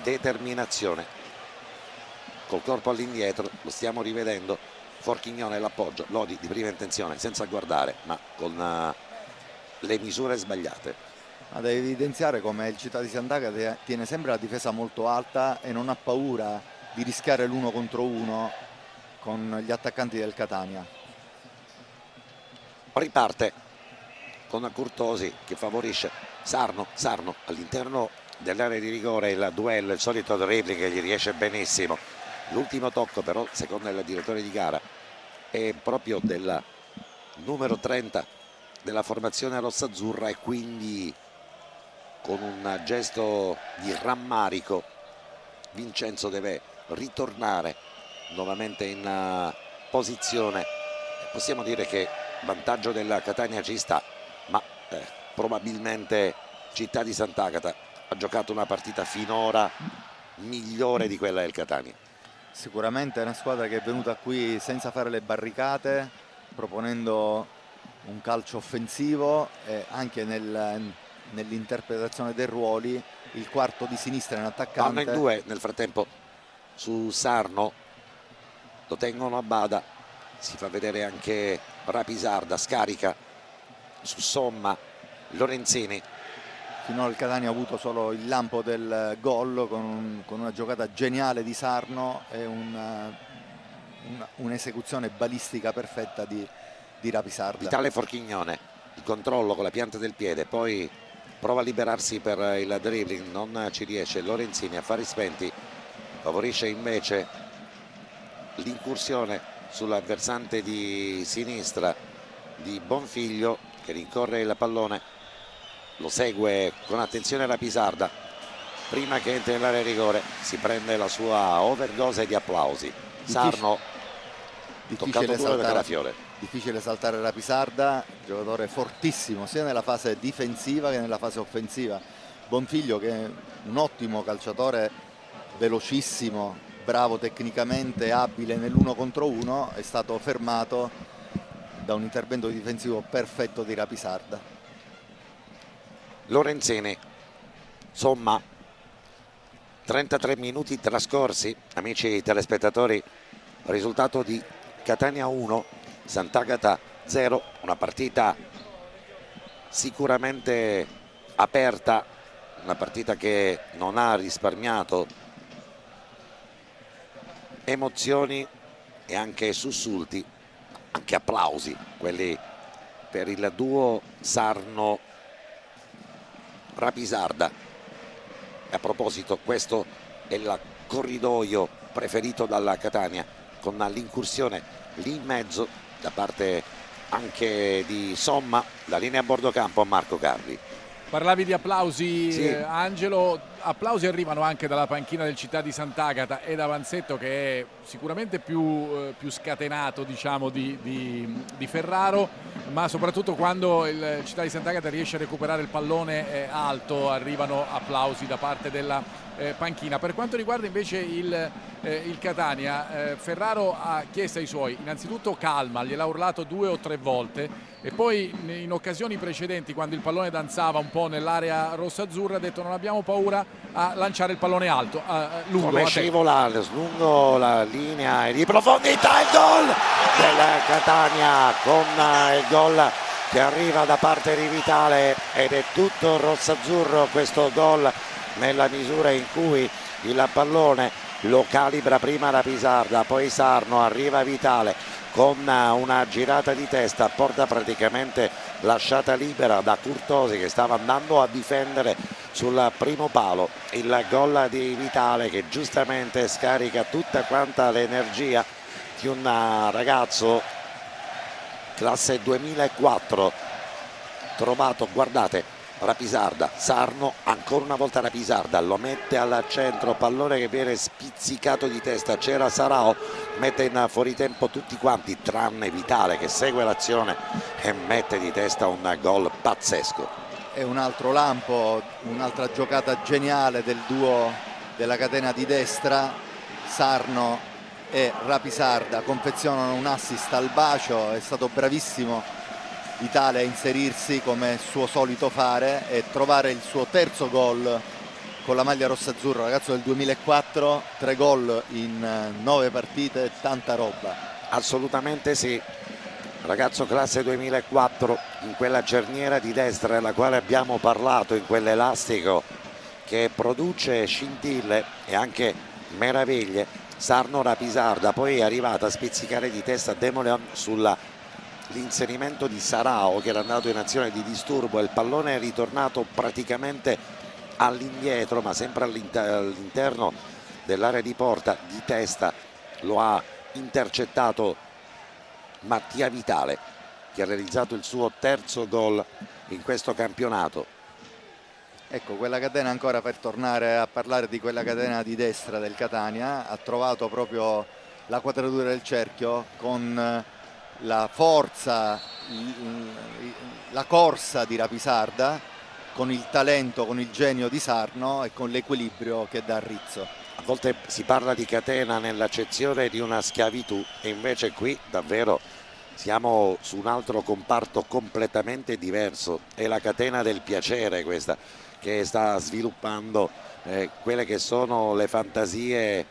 determinazione. Col corpo all'indietro, lo stiamo rivedendo. Forchignone l'appoggio, Lodi di prima intenzione senza guardare, ma con le misure sbagliate. Ma deve evidenziare come il Città di Sant'Agata tiene sempre la difesa molto alta e non ha paura di rischiare l'1 contro 1 con gli attaccanti del Catania. Riparte con Curtosi che favorisce Sarno all'interno dell'area di rigore, il duello, il solito dribbling che gli riesce benissimo. L'ultimo tocco però, secondo il direttore di gara, è proprio del numero 30 della formazione rossazzurra, e quindi con un gesto di rammarico Vincenzo deve ritornare nuovamente in posizione. Possiamo dire che vantaggio della Catania ci sta, ma probabilmente Città di Sant'Agata ha giocato una partita finora migliore di quella del Catania. Sicuramente è una squadra che è venuta qui senza fare le barricate, proponendo un calcio offensivo e anche nell'interpretazione dei ruoli. Il quarto di sinistra è un attaccante. Vanno in due nel frattempo su Sarno, lo tengono a bada, si fa vedere anche Rapisarda, scarica su Somma, Lorenzini. Finora il Catania ha avuto solo il lampo del gol con una giocata geniale di Sarno e un'esecuzione balistica perfetta di Rapisarda. Vitale Forchignone, il controllo con la pianta del piede, poi prova a liberarsi per il dribbling, non ci riesce. Lorenzini, affari spenti, favorisce invece l'incursione sulla versante di sinistra di Bonfiglio, che rincorre il pallone, lo segue con attenzione Rapisarda. Prima che entri nell'area di rigore si prende la sua overdose di applausi. Sarno, toccato duro da Calafiore. Difficile saltare Rapisarda, giocatore fortissimo sia nella fase difensiva che nella fase offensiva. Bonfiglio, che è un ottimo calciatore, velocissimo, bravo tecnicamente, abile nell'1 contro 1, è stato fermato da un intervento difensivo perfetto di Rapisarda. Lorenzini, Somma, 33 minuti trascorsi, amici telespettatori, risultato di Catania 1, Sant'Agata 0, una partita sicuramente aperta, una partita che non ha risparmiato emozioni e anche sussulti, anche applausi, quelli per il duo Sarno-Rapisarda. A proposito, questo è il corridoio preferito dalla Catania, con l'incursione lì in mezzo da parte anche di Somma, la linea a bordo campo a Marco Carli. Parlavi di applausi, sì. Angelo, applausi arrivano anche dalla panchina del Città di Sant'Agata e da Vanzetto, che è sicuramente più scatenato, diciamo, di Ferraro, ma soprattutto quando il Città di Sant'Agata riesce a recuperare il pallone alto arrivano applausi da parte della panchina. Per quanto riguarda invece il Catania, Ferraro ha chiesto ai suoi innanzitutto calma, gliel'ha urlato 2 o 3 volte, e poi in occasioni precedenti, quando il pallone danzava un po' nell'area rossa-azzurra, ha detto non abbiamo paura a lanciare il pallone alto, lungo. Come scivola lungo la linea di profondità, il gol del Catania, con il gol che arriva da parte di Vitale, ed è tutto rossa-azzurro questo gol, nella misura in cui il pallone lo calibra prima Rapisarda, poi Sarno, arriva Vitale con una girata di testa, porta praticamente lasciata libera da Curtosi, che stava andando a difendere sul primo palo. Il gol di Vitale, che giustamente scarica tutta quanta l'energia di un ragazzo classe 2004 trovato, guardate, Rapisarda, Sarno, ancora una volta Rapisarda, lo mette al centro, pallone che viene spizzicato di testa, c'era Sarao, mette in fuoritempo tutti quanti tranne Vitale che segue l'azione e mette di testa un gol pazzesco. È un altro lampo, un'altra giocata geniale del duo della catena di destra. Sarno e Rapisarda confezionano un assist al bacio, è stato bravissimo Vitale a inserirsi come suo solito fare e trovare il suo terzo gol con la maglia rossa-azzurra, ragazzo del 2004, 3 gol in 9 partite, tanta roba. Assolutamente sì, ragazzo classe 2004 in quella cerniera di destra della quale abbiamo parlato, in quell'elastico che produce scintille e anche meraviglie. Sarno Rapisarda, poi è arrivata a spizzicare di testa Demoleon sull'inserimento di Sarao che era andato in azione di disturbo e il pallone è ritornato praticamente all'indietro ma sempre all'interno dell'area di porta. Di testa lo ha intercettato Mattia Vitale che ha realizzato il suo terzo gol in questo campionato. Ecco, quella catena, ancora per tornare a parlare di quella catena di destra del Catania, ha trovato proprio la quadratura del cerchio con la forza, la corsa di Rapisarda, con il talento, con il genio di Sarno e con l'equilibrio che dà Rizzo. A volte si parla di catena nell'accezione di una schiavitù e invece qui davvero siamo su un altro comparto completamente diverso. È la catena del piacere questa che sta sviluppando quelle che sono le fantasie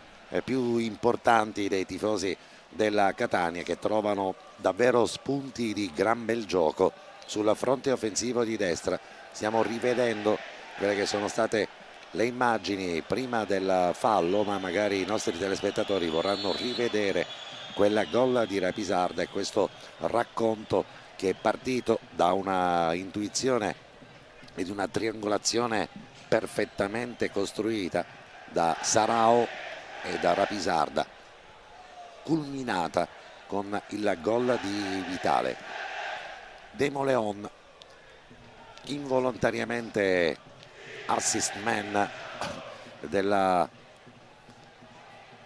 più importanti dei tifosi della Catania, che trovano davvero spunti di gran bel gioco sul fronte offensivo di destra. Stiamo rivedendo quelle che sono state le immagini prima del fallo, ma magari i nostri telespettatori vorranno rivedere quella gol di Rapisarda e questo racconto che è partito da una intuizione ed una triangolazione perfettamente costruita da Sarao e da Rapisarda, culminata con il gol di Vitale. Demoleon involontariamente assist man della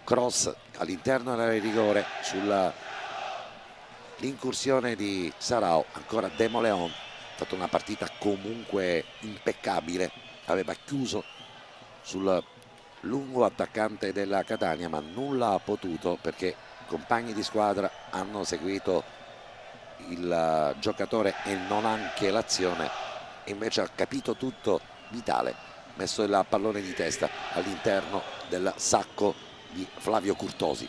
cross all'interno dell'area di rigore sull'incursione di Sarao. Ancora Demoleon, ha fatto una partita comunque impeccabile, aveva chiuso sul lungo attaccante della Catania ma nulla ha potuto perché compagni di squadra hanno seguito il giocatore e non anche l'azione, e invece ha capito tutto Vitale, messo il pallone di testa all'interno del sacco di Flavio Curtosi.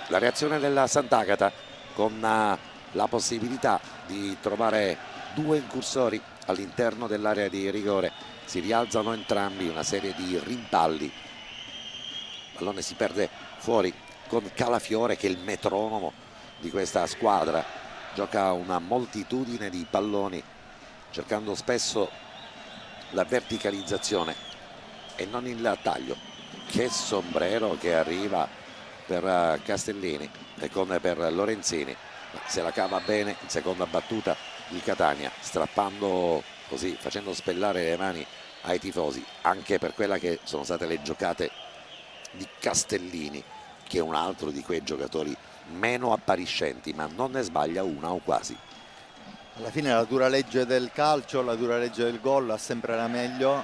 La reazione della Sant'Agata con la possibilità di trovare 2 incursori all'interno dell'area di rigore, si rialzano entrambi, una serie di rimpalli, il pallone si perde fuori con Calafiore che è il metronomo di questa squadra, gioca una moltitudine di palloni cercando spesso la verticalizzazione e non il taglio. Che sombrero che arriva per Castellini e per Lorenzini, ma se la cava bene in seconda battuta il Catania, strappando così, facendo spellare le mani ai tifosi anche per quella che sono state le giocate di Castellini, che è un altro di quei giocatori meno appariscenti ma non ne sbaglia una o quasi. Alla fine la dura legge del calcio, la dura legge del gol ha sempre la meglio,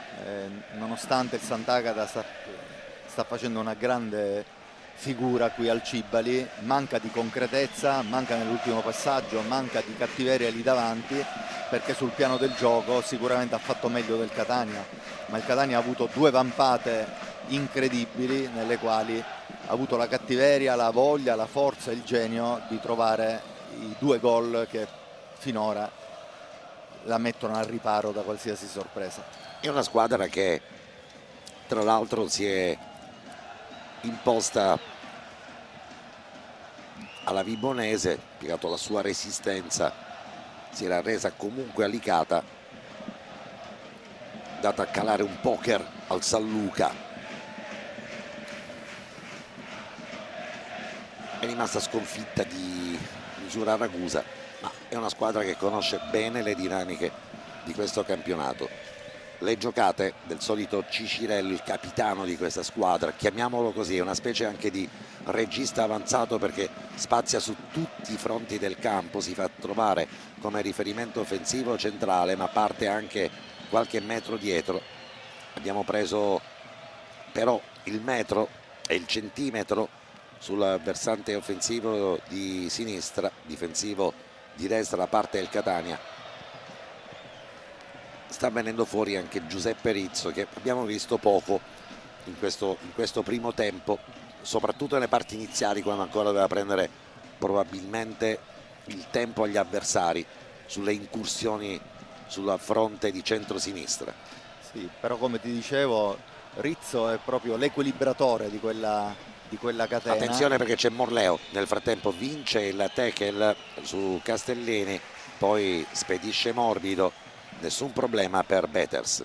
nonostante il Sant'Agata sta facendo una grande figura qui al Cibali, manca di concretezza, manca nell'ultimo passaggio, manca di cattiveria lì davanti, perché sul piano del gioco sicuramente ha fatto meglio del Catania, ma il Catania ha avuto 2 vampate incredibili nelle quali ha avuto la cattiveria, la voglia, la forza, il genio di trovare i 2 gol che finora la mettono al riparo da qualsiasi sorpresa. È una squadra che tra l'altro si è imposta alla Vibonese, piegato la sua resistenza, si era resa comunque alicata, data a calare un poker al San Luca. è rimasta sconfitta di misura Ragusa, ma è una squadra che conosce bene le dinamiche di questo campionato. Le giocate del solito Cicirello, il capitano di questa squadra, chiamiamolo così, è una specie anche di regista avanzato perché spazia su tutti i fronti del campo, si fa trovare come riferimento offensivo centrale, ma parte anche qualche metro dietro. Abbiamo preso però il metro e il centimetro sul versante offensivo di sinistra, difensivo di destra da parte del Catania. Sta venendo fuori anche Giuseppe Rizzo, che abbiamo visto poco in questo primo tempo, soprattutto nelle parti iniziali, quando ancora doveva prendere probabilmente il tempo agli avversari sulle incursioni sulla fronte di centro-sinistra. Sì, però come ti dicevo, Rizzo è proprio l'equilibratore di quella catena. Attenzione perché c'è Morleo, nel frattempo vince il tackle su Castellini, poi spedisce morbido, nessun problema per Beters.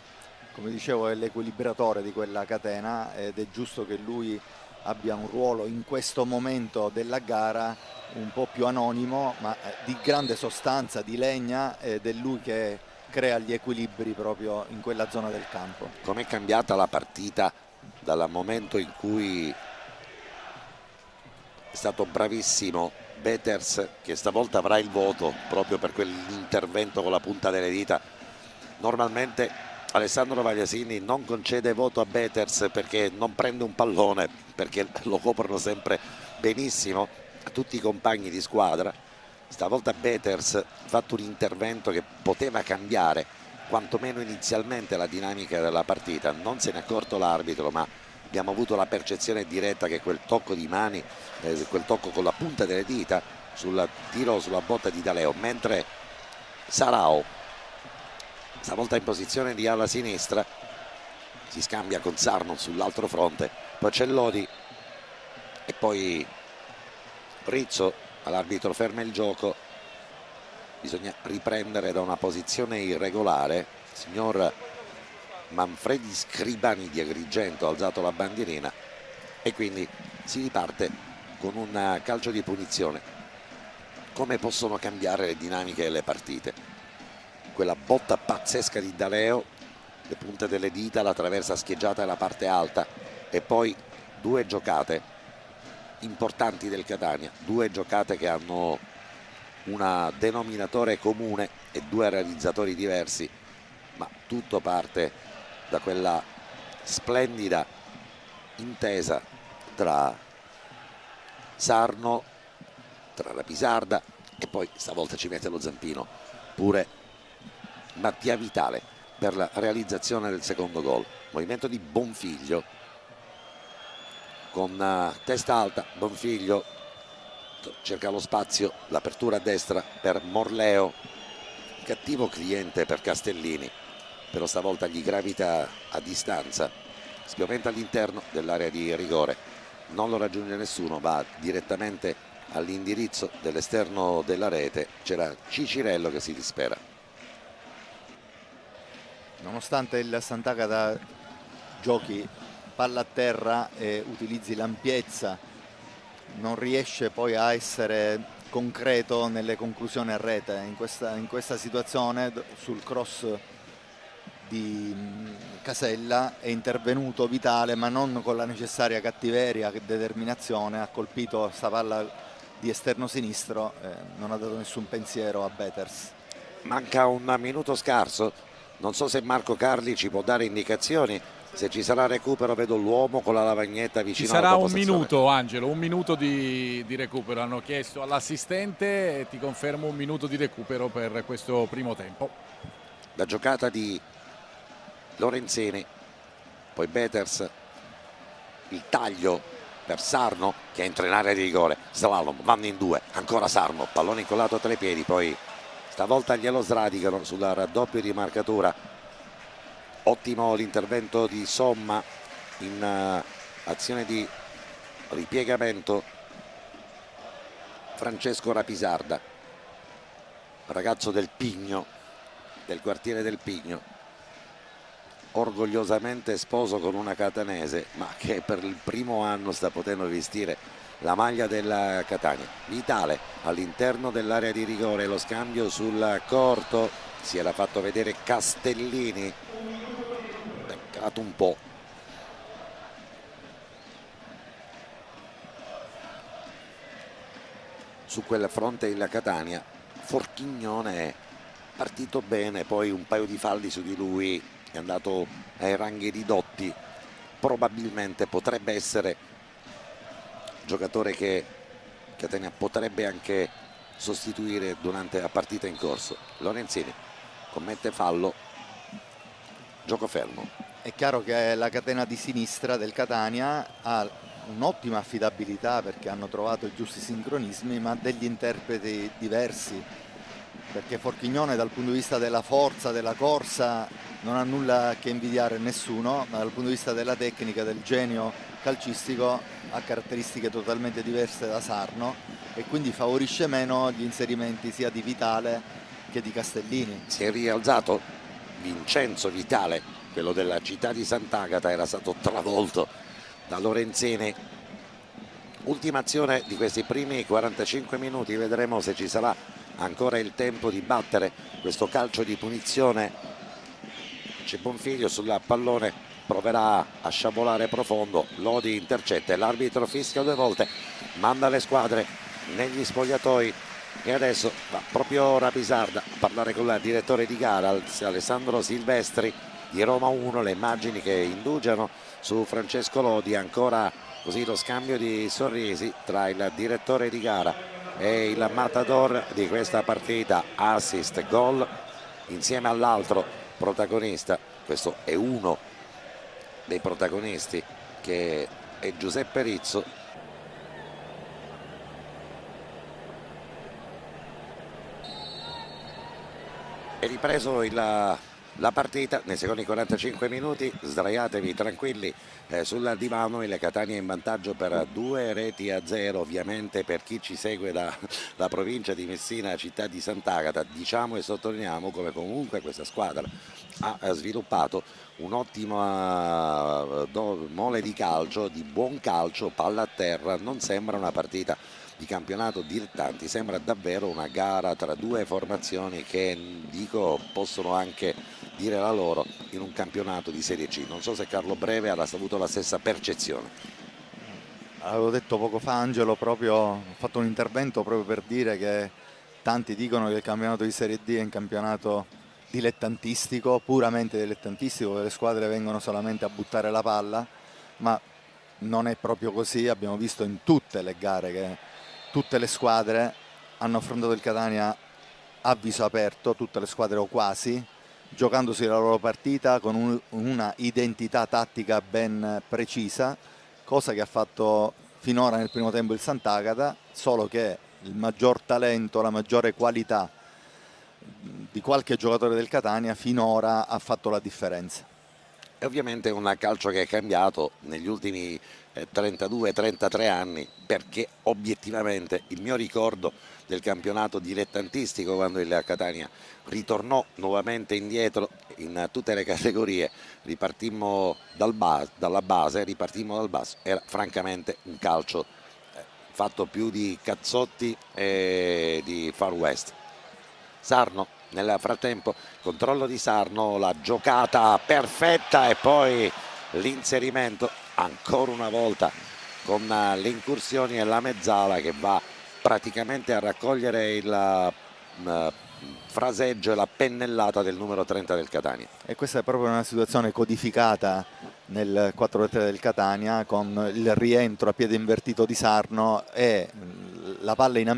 Come dicevo, è l'equilibratore di quella catena ed è giusto che lui abbia un ruolo in questo momento della gara un po' più anonimo, ma di grande sostanza, di legna, ed è lui che crea gli equilibri proprio in quella zona del campo. Com'è cambiata la partita dal momento in cui è stato bravissimo Beters, che stavolta avrà il voto proprio per quell'intervento con la punta delle dita. Normalmente Alessandro Vagliasini non concede voto a Beters perché non prende un pallone, perché lo coprono sempre benissimo a tutti i compagni di squadra. Stavolta Beters ha fatto un intervento che poteva cambiare quantomeno inizialmente la dinamica della partita. Non se ne è accorto l'arbitro, ma abbiamo avuto la percezione diretta che quel tocco di mani, quel tocco con la punta delle dita sul tiro sulla botta di Daleo, mentre Sarao, stavolta in posizione di ala sinistra, si scambia con Sarno sull'altro fronte, poi c'è Lodi e poi Rizzo. All'arbitro ferma il gioco, bisogna riprendere da una posizione irregolare. Il signor Manfredi Scribani di Agrigento ha alzato la bandierina e quindi si riparte con un calcio di punizione. Come possono cambiare le dinamiche delle partite? Quella botta pazzesca di Daleo, le punte delle dita, la traversa scheggiata e la parte alta, e poi due giocate importanti del Catania, due giocate che hanno un denominatore comune e due realizzatori diversi, ma tutto parte da quella splendida intesa tra Sarno, tra la Pisarda e poi stavolta ci mette lo zampino pure Mattia Vitale per la realizzazione del secondo gol. Movimento di Bonfiglio con testa alta. Bonfiglio cerca lo spazio, l'apertura a destra per Morleo, cattivo cliente per Castellini, però stavolta gli gravita a distanza, spioventa all'interno dell'area di rigore, non lo raggiunge nessuno, va direttamente all'indirizzo dell'esterno della rete. C'era Cicirello che si dispera. Nonostante il Sant'Agata giochi palla a terra e utilizzi l'ampiezza, non riesce poi a essere concreto nelle conclusioni a rete. In questa situazione, sul cross di Casella, è intervenuto Vitale, ma non con la necessaria cattiveria e determinazione. Ha colpito sta palla di esterno sinistro, non ha dato nessun pensiero a Beters. Manca un minuto scarso, non so se Marco Carli ci può dare indicazioni. Se ci sarà recupero vedo l'uomo con la lavagnetta vicino alla sarà tua un postazione. minuto, Angelo, un minuto di recupero. Hanno chiesto all'assistente e ti confermo un minuto di recupero per questo primo tempo. La giocata di Lorenzini, poi Beters, il taglio per Sarno che entra in area di rigore, slalom, vanno in due, ancora Sarno, pallone incollato tra i piedi, poi stavolta glielo sradicano sul raddoppio di marcatura. Ottimo l'intervento di Somma in azione di ripiegamento. Francesco Rapisarda, ragazzo del Pigno, del quartiere del Pigno, orgogliosamente sposo con una catanese, ma che per il primo anno sta potendo vestire la maglia del Catania. Vitale all'interno dell'area di rigore, lo scambio sul corto, si era fatto vedere Castellini, peccato un po'. Su quel fronte il Catania. Forchignone è partito bene, poi un paio di falli su di lui, è andato ai ranghi ridotti, probabilmente potrebbe essere giocatore che Catania potrebbe anche sostituire durante la partita in corso. Lorenzini commette fallo, gioco fermo. È chiaro che la catena di sinistra del Catania ha un'ottima affidabilità perché hanno trovato i giusti sincronismi, ma degli interpreti diversi, perché Forchignone dal punto di vista della forza, della corsa non ha nulla che invidiare a nessuno, ma dal punto di vista della tecnica, del genio calcistico ha caratteristiche totalmente diverse da Sarno e quindi favorisce meno gli inserimenti sia di Vitale che di Castellini. Si è rialzato Vincenzo Vitale, quello della città di Sant'Agata, era stato travolto da Lorenzini. Ultima azione di questi primi 45 minuti, vedremo se ci sarà ancora il tempo di battere questo calcio di punizione. C'è Bonfiglio sul pallone, proverà a sciabolare profondo, Lodi intercetta, l'arbitro fischia 2 volte, manda le squadre negli spogliatoi e adesso va proprio Rapisarda a parlare con il direttore di gara Alessandro Silvestri di Roma 1. Le immagini che indugiano su Francesco Lodi, ancora così lo scambio di sorrisi tra il direttore di gara e il matador di questa partita, assist, gol insieme all'altro protagonista. Questo è uno dei protagonisti che è Giuseppe Rizzo. È ripreso la partita nei secondi 45 minuti, sdraiatevi tranquilli sul divano, il Catania in vantaggio per 2-0, ovviamente per chi ci segue dalla provincia di Messina, città di Sant'Agata. Diciamo e sottolineiamo come comunque questa squadra ha sviluppato un'ottima mole di calcio, di buon calcio, palla a terra, non sembra una partita di campionato dilettanti, sembra davvero una gara tra due formazioni che dico possono anche dire la loro in un campionato di Serie C. Non so se Carlo Breve ha avuto la stessa percezione. Avevo detto poco fa, Angelo, ho fatto un intervento proprio per dire che tanti dicono che il campionato di Serie D è un campionato dilettantistico, puramente dilettantistico, dove le squadre vengono solamente a buttare la palla, ma non è proprio così. Abbiamo visto in tutte le gare che tutte le squadre hanno affrontato il Catania a viso aperto, tutte le squadre o quasi, giocandosi la loro partita con una identità tattica ben precisa, cosa che ha fatto finora nel primo tempo il Sant'Agata, solo che il maggior talento, la maggiore qualità di qualche giocatore del Catania finora ha fatto la differenza. È ovviamente un calcio che è cambiato negli ultimi 32-33 anni, perché obiettivamente il mio ricordo del campionato dilettantistico, quando il Catania ritornò nuovamente indietro in tutte le categorie, ripartimmo dalla base, era francamente un calcio fatto più di cazzotti e di Far West. Sarno nel frattempo, controllo di Sarno, la giocata perfetta e poi l'inserimento ancora una volta con le incursioni e la mezzala che va praticamente a raccogliere il fraseggio e la pennellata del numero 30 del Catania. E questa è proprio una situazione codificata nel 4-3 del Catania, con il rientro a piede invertito di Sarno e la palla in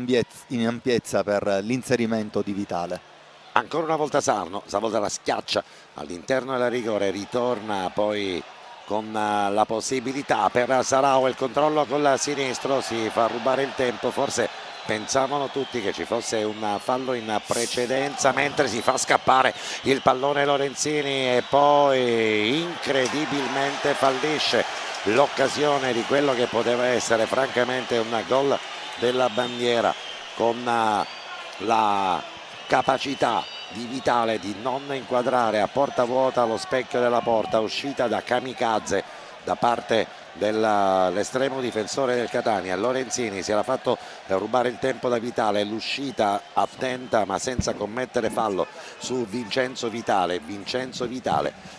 ampiezza per l'inserimento di Vitale. Ancora una volta Sarno, stavolta la schiaccia all'interno della rigore, ritorna poi con la possibilità per Sarao, il controllo con la sinistro, si fa rubare il tempo, forse pensavano tutti che ci fosse un fallo in precedenza, mentre si fa scappare il pallone Lorenzini e poi incredibilmente fallisce l'occasione di quello che poteva essere francamente un gol della bandiera, con la capacità di Vitale di non inquadrare a porta vuota lo specchio della porta, uscita da kamikaze da parte dell'estremo difensore del Catania. Lorenzini si era fatto rubare il tempo da Vitale, l'uscita attenta ma senza commettere fallo su Vincenzo Vitale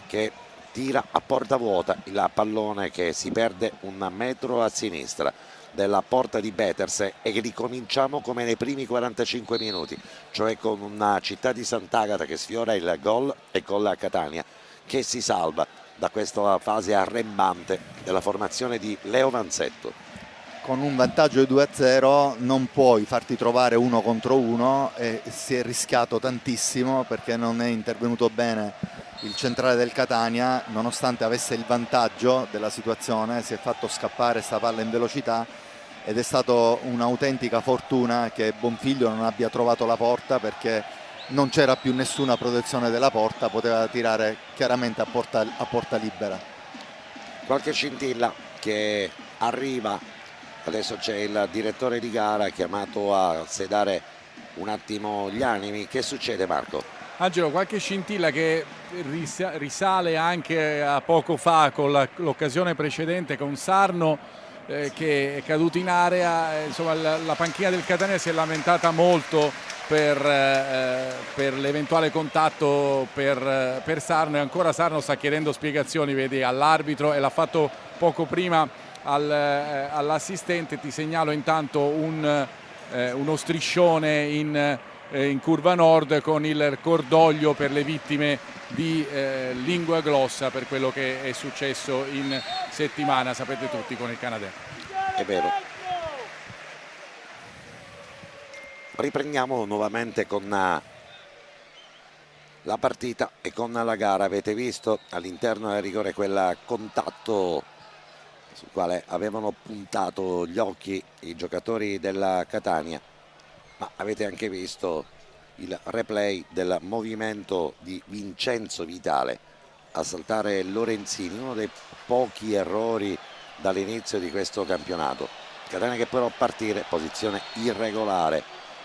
che tira a porta vuota il pallone che si perde un metro a sinistra della porta di Betters, e che ricominciamo come nei primi 45 minuti, cioè con una Città di Sant'Agata che sfiora il gol e con la Catania che si salva da questa fase arrembante della formazione di Leo Vanzetto. Con un vantaggio di 2-0 non puoi farti trovare uno contro uno, e si è rischiato tantissimo perché non è intervenuto bene il centrale del Catania, nonostante avesse il vantaggio della situazione. Si è fatto scappare sta palla in velocità ed è stata un'autentica fortuna che Bonfiglio non abbia trovato la porta, perché non c'era più nessuna protezione della porta, poteva tirare chiaramente a porta libera. Qualche scintilla che arriva, adesso c'è il direttore di gara chiamato a sedare un attimo gli animi. Che succede, Marco? Angelo, qualche scintilla che risale anche a poco fa con l'occasione precedente con Sarno, che è caduto in area. Insomma, la panchina del Catania si è lamentata molto per l'eventuale contatto per Sarno, e ancora Sarno sta chiedendo spiegazioni, vedi, all'arbitro, e l'ha fatto poco prima all'assistente. Ti segnalo intanto uno striscione in curva nord con il cordoglio per le vittime di Lingua Glossa per quello che è successo in settimana, sapete tutti, con il Canadè. È vero. Riprendiamo nuovamente con la partita e con la gara. Avete visto all'interno del rigore quel contatto sul quale avevano puntato gli occhi i giocatori della Catania, ma avete anche visto il replay del movimento di Vincenzo Vitale a saltare Lorenzini, uno dei pochi errori dall'inizio di questo campionato. Catania che però a partire, posizione irregolare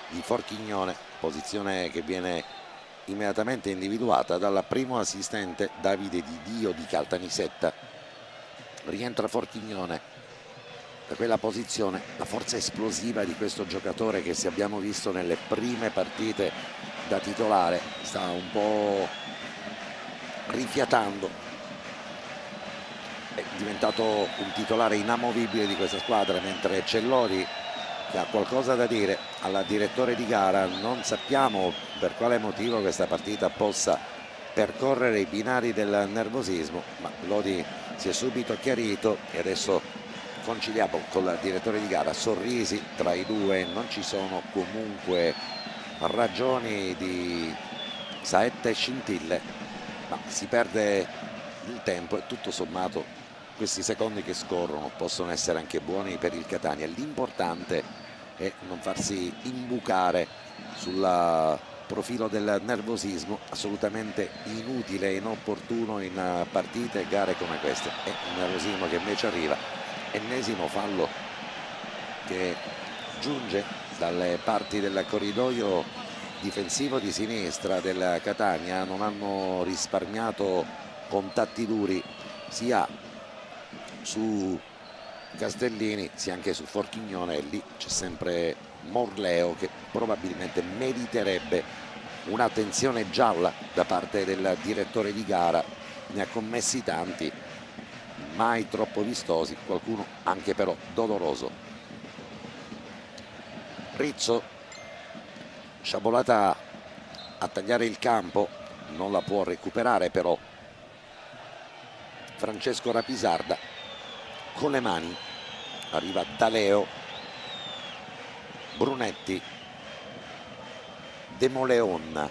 di Forchignone, posizione che viene immediatamente individuata dal primo assistente Davide Di Dio di Caltanissetta. Rientra Forchignone da quella posizione, la forza esplosiva di questo giocatore che, se abbiamo visto nelle prime partite da titolare, sta un po' rifiatando, è diventato un titolare inamovibile di questa squadra, mentre Cellori, che ha qualcosa da dire al direttore di gara. Non sappiamo per quale motivo questa partita possa percorrere i binari del nervosismo, ma Lodi si è subito chiarito e adesso conciliamo con il direttore di gara. Sorrisi tra i due, non ci sono comunque ragioni di saette e scintille, ma si perde il tempo e tutto sommato questi secondi che scorrono possono essere anche buoni per il Catania. L'importante è non farsi imbucare sul profilo del nervosismo, assolutamente inutile e inopportuno in partite e gare come queste. È un nervosismo che invece arriva. Ennesimo fallo che giunge dalle parti del corridoio difensivo di sinistra del Catania. Non hanno risparmiato contatti duri sia su Castellini sia anche su Forchignone, e lì c'è sempre Morleo che probabilmente meriterebbe un'attenzione gialla da parte del direttore di gara. Ne ha commessi tanti, mai troppo vistosi, qualcuno anche però doloroso. Rizzo, sciabolata a tagliare il campo, non la può recuperare però Francesco Rapisarda. Con le mani arriva Daleo, Brunetti, Demoleon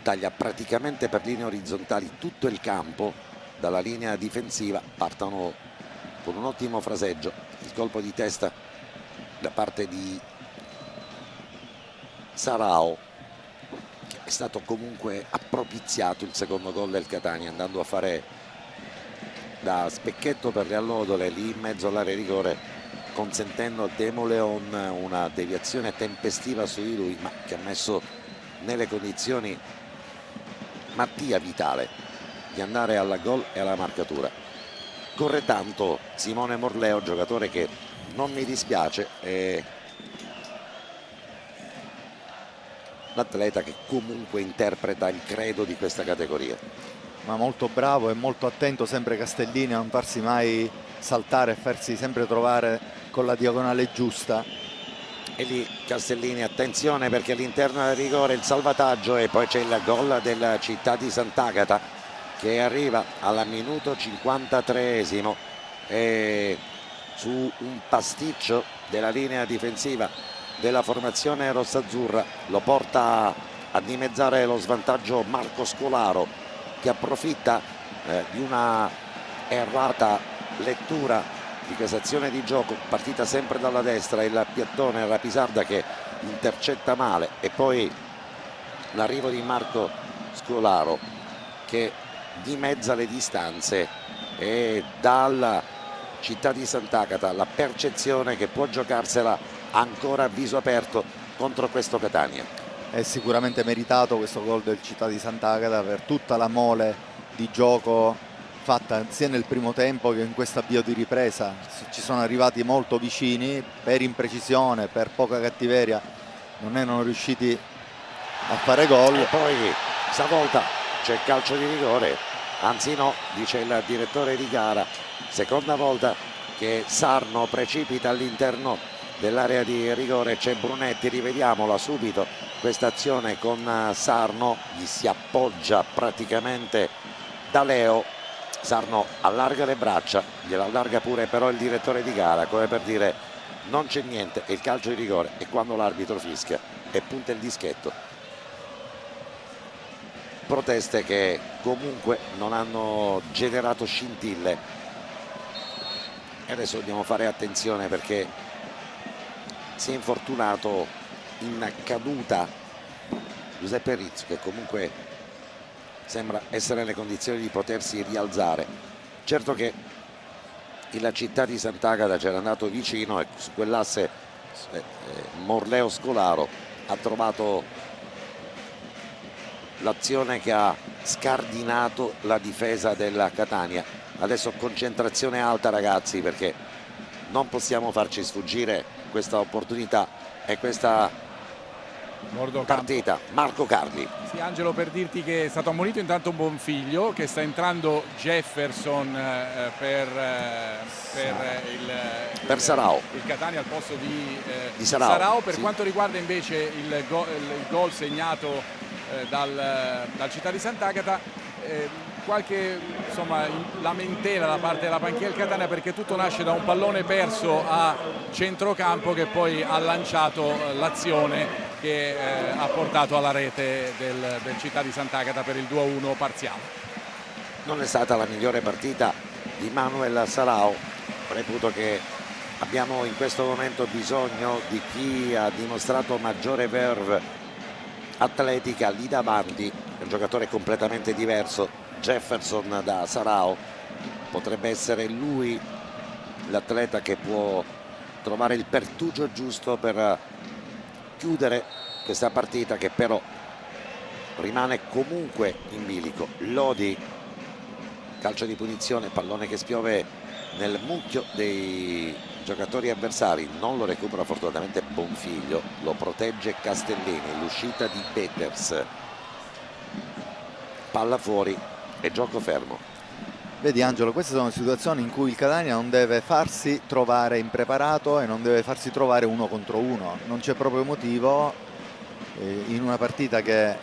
taglia praticamente per linee orizzontali tutto il campo. Dalla linea difensiva partono con un ottimo fraseggio, il colpo di testa da parte di Sarao, che è stato comunque appropiziato il secondo gol del Catania, andando a fare da specchietto per le allodole lì in mezzo all'area di rigore, consentendo a Demoleon una deviazione tempestiva su di lui, ma che ha messo nelle condizioni Mattia Vitale di andare alla gol e alla marcatura. corre tanto Simone Morleo, giocatore che non mi dispiace, è l'atleta che comunque interpreta il credo di questa categoria. Ma molto bravo e molto attento sempre Castellini a non farsi mai saltare e farsi sempre trovare con la diagonale giusta. E lì Castellini, attenzione perché all'interno del rigore il salvataggio, e poi c'è il gol della Città di Sant'Agata che arriva al minuto 53esimo e su un pasticcio della linea difensiva della formazione rossazzurra lo porta a dimezzare lo svantaggio Marco Scolaro, che approfitta di una errata lettura di questa azione di gioco partita sempre dalla destra, il piattone Rapisarda che intercetta male, e poi l'arrivo di Marco Scolaro che dimezza le distanze e dalla Città di Sant'Agata la percezione che può giocarsela ancora a viso aperto contro questo Catania. È sicuramente meritato questo gol del Città di Sant'Agata per tutta la mole di gioco fatta sia nel primo tempo che in questo avvio di ripresa. Ci sono arrivati molto vicini, per imprecisione, per poca cattiveria non erano riusciti a fare gol. E poi stavolta c'è il calcio di rigore, anzi no, dice il direttore di gara, seconda volta che Sarno precipita all'interno dell'area di rigore. C'è Brunetti, rivediamola subito questa azione con Sarno, gli si appoggia praticamente da Leo, Sarno allarga le braccia, gliela allarga pure però il direttore di gara, come per dire non c'è niente, è il calcio di rigore, e quando l'arbitro fischia e punta il dischetto. Proteste che comunque non hanno generato scintille, e adesso dobbiamo fare attenzione perché si è infortunato in caduta Giuseppe Rizzo, che comunque sembra essere nelle condizioni di potersi rialzare. Certo che la Città di Sant'Agata c'era andato vicino e su quell'asse Morleo Scolaro ha trovato l'azione che ha scardinato la difesa della Catania. Adesso concentrazione alta ragazzi, perché non possiamo farci sfuggire questa opportunità e questa partita. Marco Carli. Sì, Angelo, per dirti che è stato ammonito intanto un buon figlio, che sta entrando Jefferson per Sarao. Il Catania al posto di Sarao. Per sì. Quanto riguarda invece il gol segnato dal Città di Sant'Agata, qualche lamentela da parte della panchina del Catania, perché tutto nasce da un pallone perso a centrocampo che poi ha lanciato l'azione che ha portato alla rete del Città di Sant'Agata per il 2-1 parziale. Non è stata la migliore partita di Manuel Sarao, reputo che abbiamo in questo momento bisogno di chi ha dimostrato maggiore verve atletica lì davanti, un giocatore completamente diverso, Jefferson da Sarao. Potrebbe essere lui l'atleta che può trovare il pertugio giusto per chiudere questa partita, che però rimane comunque in bilico. Lodi, calcio di punizione, pallone che spiove nel mucchio dei giocatori avversari, non lo recupera fortunatamente Bonfiglio, lo protegge Castellini, l'uscita di Peters, palla fuori e gioco fermo. Vedi Angelo, queste sono situazioni in cui il Catania non deve farsi trovare impreparato e non deve farsi trovare uno contro uno, non c'è proprio motivo. In una partita che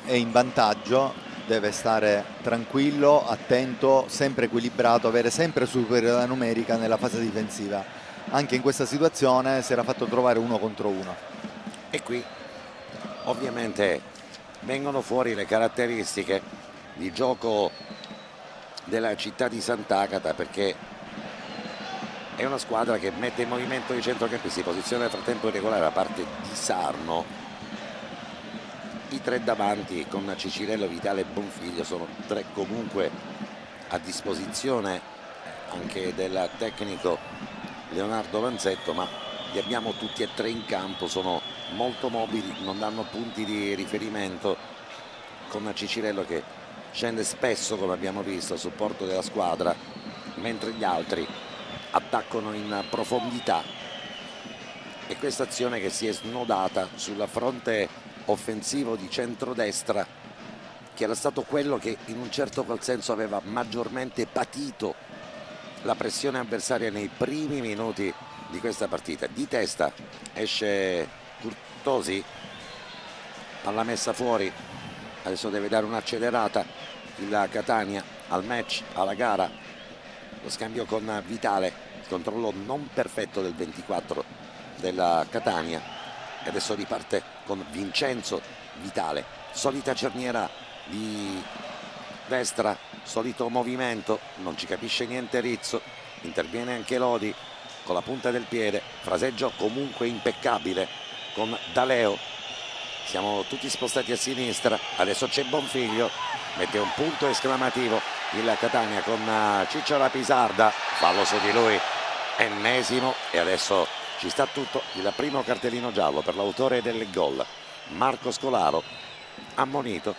è in vantaggio deve stare tranquillo, attento, sempre equilibrato, avere sempre superiorità numerica nella fase difensiva. Anche in questa situazione si era fatto trovare uno contro uno. E qui ovviamente vengono fuori le caratteristiche di gioco della Città di Sant'Agata, perché è una squadra che mette in movimento i centrocampisti, posizione nel frattempo irregolare da parte di Sarno. I tre davanti con Cicirello, Vitale e Bonfiglio sono tre comunque a disposizione anche del tecnico Leonardo Vanzetto, ma li abbiamo tutti e tre in campo, sono molto mobili, non danno punti di riferimento, con Cicirello che scende spesso, come abbiamo visto, a supporto della squadra, mentre gli altri attaccano in profondità, e questa azione che si è snodata sul fronte offensivo di centrodestra, che era stato quello che in un certo qual senso aveva maggiormente patito la pressione avversaria nei primi minuti di questa partita. Di testa esce Curtosi, palla messa fuori, adesso deve dare un'accelerata il Catania al match, alla gara. Lo scambio con Vitale, il controllo non perfetto del 24 della Catania, e adesso riparte con Vincenzo Vitale, solita cerniera di destra, solito movimento, non ci capisce niente Rizzo, interviene anche Lodi con la punta del piede, fraseggio comunque impeccabile con Daleo. Siamo tutti spostati a sinistra, adesso c'è Bonfiglio, mette un punto esclamativo il Catania con Ciccio Rapisarda, fallo su di lui, ennesimo, e adesso ci sta tutto. Il primo cartellino giallo per l'autore del gol, Marco Scolaro, ammonito.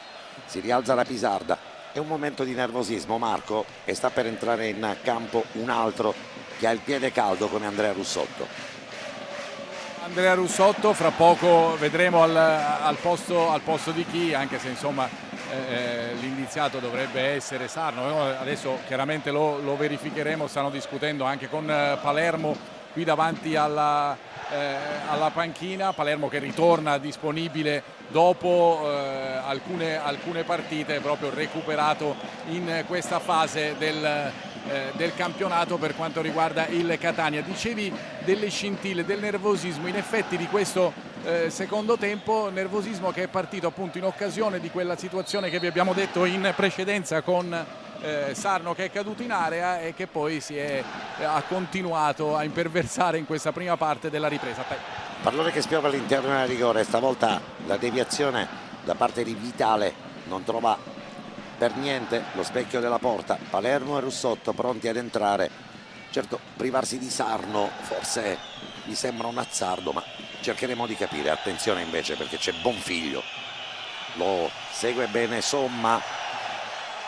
Si rialza Rapisarda, è un momento di nervosismo Marco, e sta per entrare in campo un altro che ha il piede caldo come Andrea Russotto. Andrea Russotto, fra poco vedremo al posto di chi, anche se insomma l'indiziato dovrebbe essere Sarno. Adesso chiaramente lo verificheremo, stanno discutendo anche con Palermo qui davanti alla panchina. Palermo che ritorna disponibile dopo alcune partite, proprio recuperato in questa fase del campionato per quanto riguarda il Catania. Dicevi delle scintille, del nervosismo, in effetti di questo secondo tempo, nervosismo che è partito appunto in occasione di quella situazione che vi abbiamo detto in precedenza con Sarno che è caduto in area e che poi ha continuato a imperversare in questa prima parte della ripresa. Pallone che spiova all'interno della rigore, stavolta la deviazione da parte di Vitale non trova per niente lo specchio della porta. Palermo e Russotto pronti ad entrare. Certo, privarsi di Sarno forse gli sembra un azzardo, ma cercheremo di capire. Attenzione invece, perché c'è Bonfiglio, lo segue bene Somma.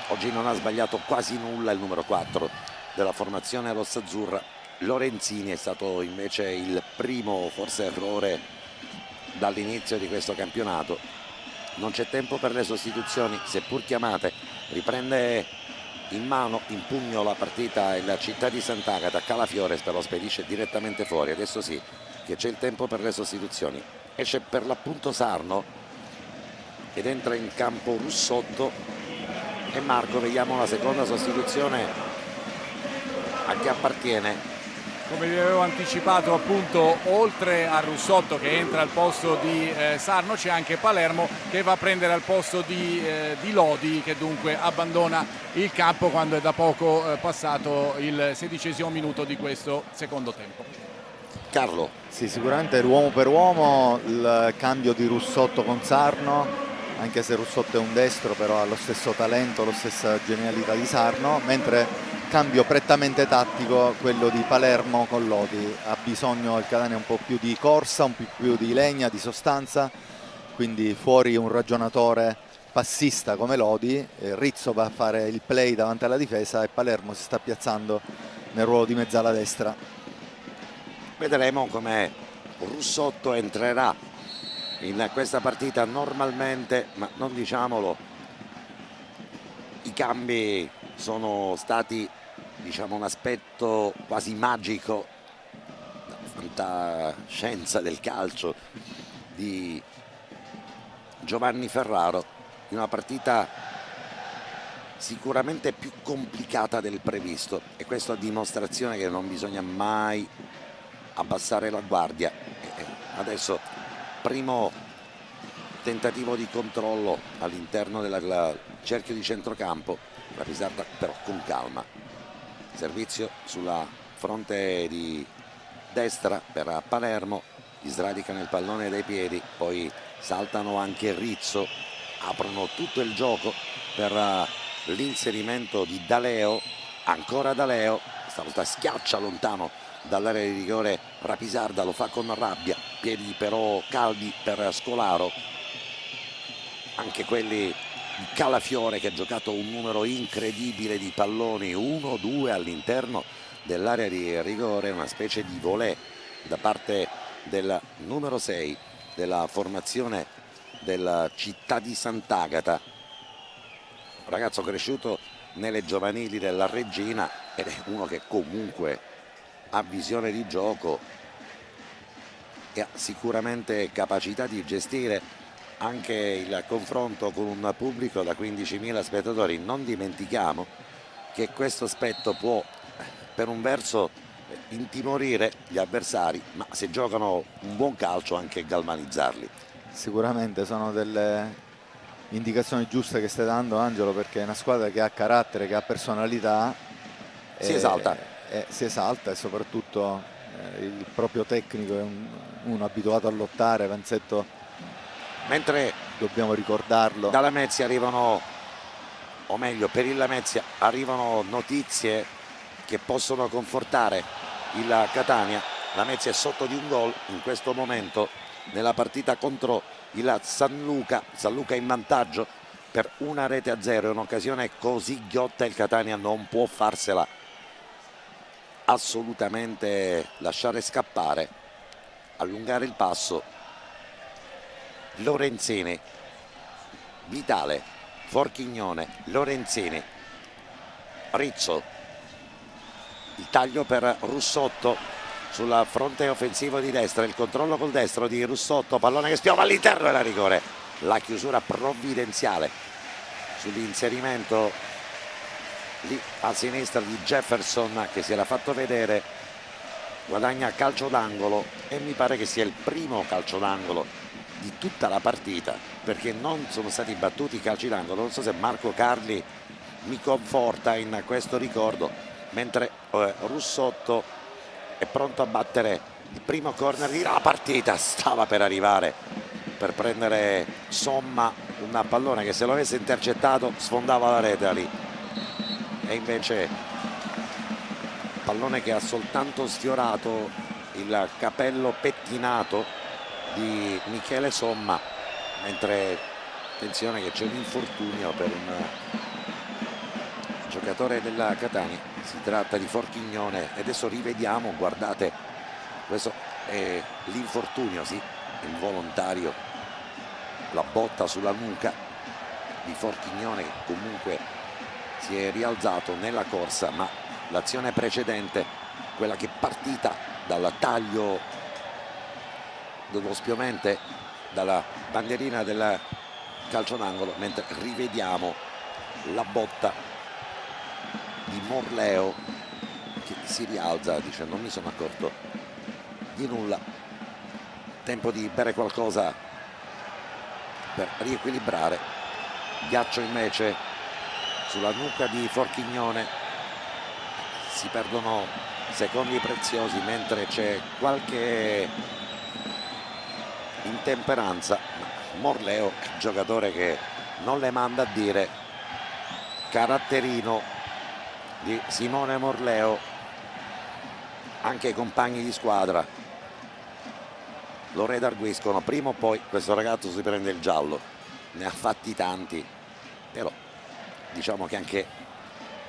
Oggi non ha sbagliato quasi nulla il numero 4 della formazione rossazzurra. Lorenzini è stato invece il primo forse errore dall'inizio di questo campionato. Non c'è tempo per le sostituzioni, seppur chiamate. Riprende in mano, in pugno la partita il Città di Sant'Agata. Calafiores però spedisce direttamente fuori. Adesso sì che c'è il tempo per le sostituzioni. Esce per l'appunto Sarno ed entra in campo Russotto e Marco. Vediamo la seconda sostituzione a chi appartiene. Come vi avevo anticipato, appunto, oltre a Russotto che entra al posto di Sarno, c'è anche Palermo che va a prendere al posto di Lodi, che dunque abbandona il campo quando è da poco passato il 16° minuto di questo secondo tempo. Carlo. Sì, sicuramente uomo per uomo il cambio di Russotto con Sarno, anche se Russotto è un destro, però ha lo stesso talento, la stessa genialità di Sarno, mentre cambio prettamente tattico quello di Palermo con Lodi. Ha bisogno il Catania un po' più di corsa, un po' più di legna, di sostanza, quindi fuori un ragionatore passista come Lodi. Rizzo va a fare il play davanti alla difesa e Palermo si sta piazzando nel ruolo di mezzala destra. Vedremo come Russotto entrerà in questa partita. Normalmente, ma non diciamolo, i cambi sono stati, diciamo, un aspetto quasi magico, la fantascienza del calcio di Giovanni Ferraro, in una partita sicuramente più complicata del previsto, e questo a dimostrazione che non bisogna mai abbassare la guardia. Adesso primo tentativo di controllo all'interno del cerchio di centrocampo. Rapisarda però con calma, servizio sulla fronte di destra per Palermo, gli sradicano il pallone dai piedi, poi saltano anche Rizzo, aprono tutto il gioco per l'inserimento di Daleo. Ancora Daleo, stavolta schiaccia lontano dall'area di rigore Rapisarda, lo fa con rabbia, piedi però caldi per Scolaro, anche quelli Calafiore, che ha giocato un numero incredibile di palloni, 1-2 all'interno dell'area di rigore, una specie di volée da parte del numero 6 della formazione della città di Sant'Agata, ragazzo cresciuto nelle giovanili della Regina ed è uno che comunque ha visione di gioco e ha sicuramente capacità di gestire anche il confronto con un pubblico da 15.000 spettatori. Non dimentichiamo che questo aspetto può per un verso intimorire gli avversari, ma se giocano un buon calcio anche galvanizzarli. Sicuramente sono delle indicazioni giuste che stai dando, Angelo, perché è una squadra che ha carattere, che ha personalità, si esalta e soprattutto il proprio tecnico è uno abituato a lottare. Vanzetto, mentre dobbiamo ricordarlo, da Lamezia arrivano, o meglio per il Lamezia arrivano notizie che possono confortare il Catania. Lamezia è sotto di un gol in questo momento nella partita contro il San Luca in vantaggio per 1-0. È un'occasione così ghiotta, il Catania non può farsela assolutamente lasciare scappare, allungare il passo. Lorenzini, Vitale, Forchignone, Lorenzini, Rizzo, il taglio per Russotto sul fronte offensivo di destra, il controllo col destro di Russotto, pallone che spiova all'interno della rigore, la chiusura provvidenziale sull'inserimento lì a sinistra di Jefferson, che si era fatto vedere, guadagna calcio d'angolo e mi pare che sia il primo calcio d'angolo di tutta la partita, perché non sono stati battuti i calci d'angolo. Non so se Marco Carli mi conforta in questo ricordo, mentre Russotto è pronto a battere il primo corner di la partita. Stava per arrivare per prendere Somma, un pallone che se lo avesse intercettato sfondava la rete lì, e invece pallone che ha soltanto sfiorato il capello pettinato di Michele Somma, mentre attenzione che c'è un infortunio per un giocatore della Catania, si tratta di Forchignone, e adesso rivediamo, guardate, questo è l'infortunio, sì, involontario, la botta sulla nuca di Forchignone, che comunque si è rialzato nella corsa, ma l'azione precedente, quella che è partita dal taglio dello Spiomente, dalla bandierina del calcio d'angolo, mentre rivediamo la botta di Morleo che si rialza, dice non mi sono accorto di nulla, tempo di bere qualcosa per riequilibrare. Ghiaccio invece sulla nuca di Forchignone, si perdono secondi preziosi mentre c'è qualche intemperanza. Morleo è un giocatore che non le manda a dire, caratterino di Simone Morleo, anche i compagni di squadra lo redarguiscono, prima o poi questo ragazzo si prende il giallo, ne ha fatti tanti, però diciamo che anche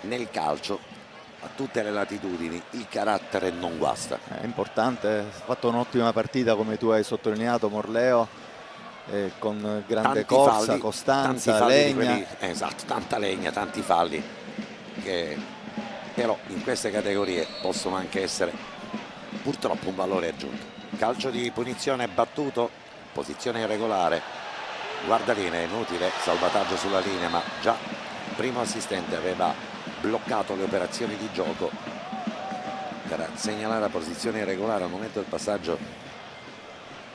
nel calcio a tutte le latitudini il carattere non guasta. È importante, ha fatto un'ottima partita come tu hai sottolineato Morleo, con grande tanti corsa, falli, costanza, tanti falli legna. Esatto, tanta legna, tanti falli che però in queste categorie possono anche essere purtroppo un valore aggiunto. Calcio di punizione battuto, posizione irregolare, guardalinea, è inutile, salvataggio sulla linea, ma già il primo assistente aveva bloccato le operazioni di gioco per segnalare la posizione irregolare al momento del passaggio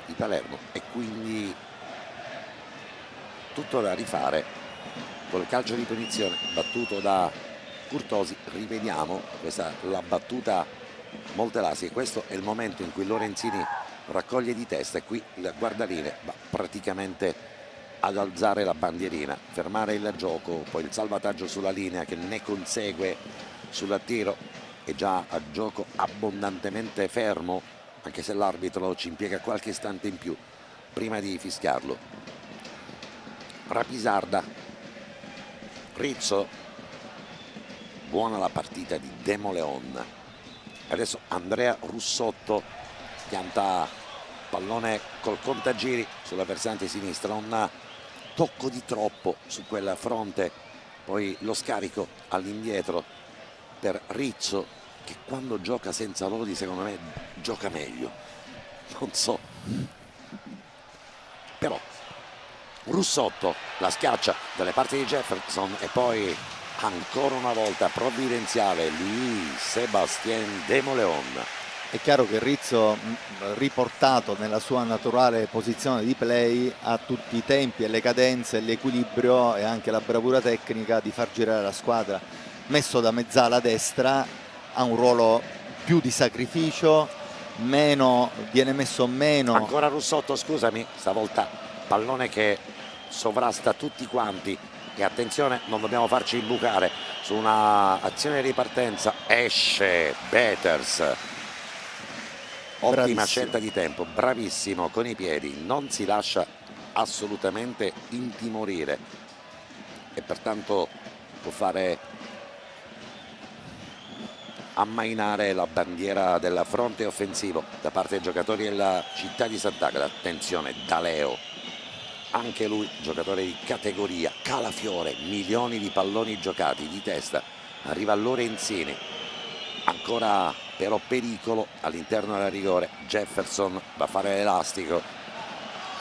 di Palermo, e quindi tutto da rifare col calcio di punizione battuto da Curtosi. Rivediamo questa, la battuta Moltelasi, e questo è il momento in cui Lorenzini raccoglie di testa, e qui il guardaline va praticamente ad alzare la bandierina, fermare il gioco, poi il salvataggio sulla linea che ne consegue sul tiro, è già a gioco abbondantemente fermo, anche se l'arbitro ci impiega qualche istante in più prima di fischiarlo. Rapisarda Rizzo, buona la partita di Demoleon. Adesso Andrea Russotto pianta pallone col contagiri sulla versante sinistra, un tocco di troppo su quel fronte, poi lo scarico all'indietro per Rizzo, che quando gioca senza Lodi secondo me gioca meglio, non so, però Russotto la schiaccia dalle parti di Jefferson e poi ancora una volta provvidenziale Louis Sébastien Demoleon. È chiaro che Rizzo, riportato nella sua naturale posizione di play, ha tutti i tempi e le cadenze, l'equilibrio e anche la bravura tecnica di far girare la squadra. Messo da mezzala a destra, ha un ruolo più di sacrificio, viene messo meno. Ancora Russotto, scusami, stavolta pallone che sovrasta tutti quanti. E attenzione, non dobbiamo farci imbucare su una azione di ripartenza. Esce Peters, ottima Bravissimo. scelta di tempo, bravissimo con i piedi, non si lascia assolutamente intimorire e pertanto può fare ammainare la bandiera del fronte offensivo da parte dei giocatori della città di Sant'Agata. Attenzione, Daleo, anche lui giocatore di categoria, Calafiore, milioni di palloni giocati di testa, arriva Lorenzini, ancora però pericolo all'interno della rigore. Jefferson va a fare l'elastico,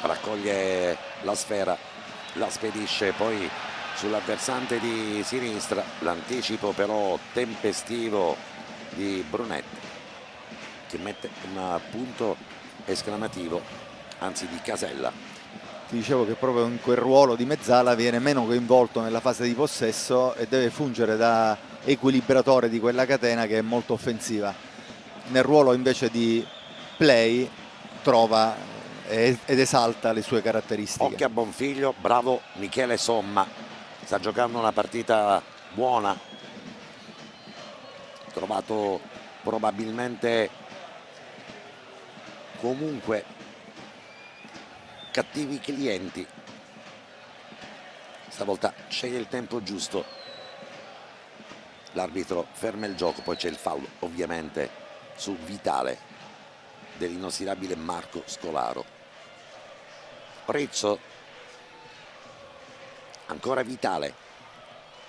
raccoglie la sfera, la spedisce poi sulla versante di sinistra, l'anticipo però tempestivo di Brunetti che mette un punto esclamativo, anzi di Casella. Ti dicevo che proprio in quel ruolo di mezzala viene meno coinvolto nella fase di possesso e deve fungere da equilibratore di quella catena che è molto offensiva. Nel ruolo invece di play trova ed esalta le sue caratteristiche. Occhio a Bonfiglio, bravo Michele Somma, sta giocando una partita buona, trovato probabilmente comunque cattivi clienti, stavolta sceglie il tempo giusto, l'arbitro ferma il gioco, poi c'è il foul ovviamente su Vitale dell'inossidabile Marco Scolaro. Rizzo, ancora Vitale,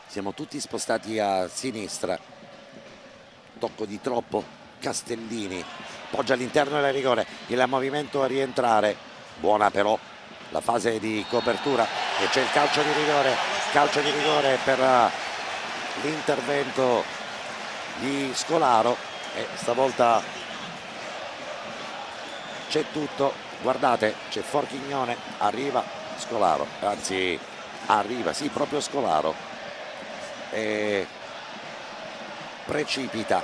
siamo tutti spostati a sinistra, tocco di troppo, Castellini poggia all'interno della rigore, il movimento a rientrare, buona però la fase di copertura e c'è il calcio di rigore per l'intervento di Scolaro e stavolta c'è tutto, guardate, c'è Forchignone, arriva Scolaro, anzi arriva, sì, proprio Scolaro e precipita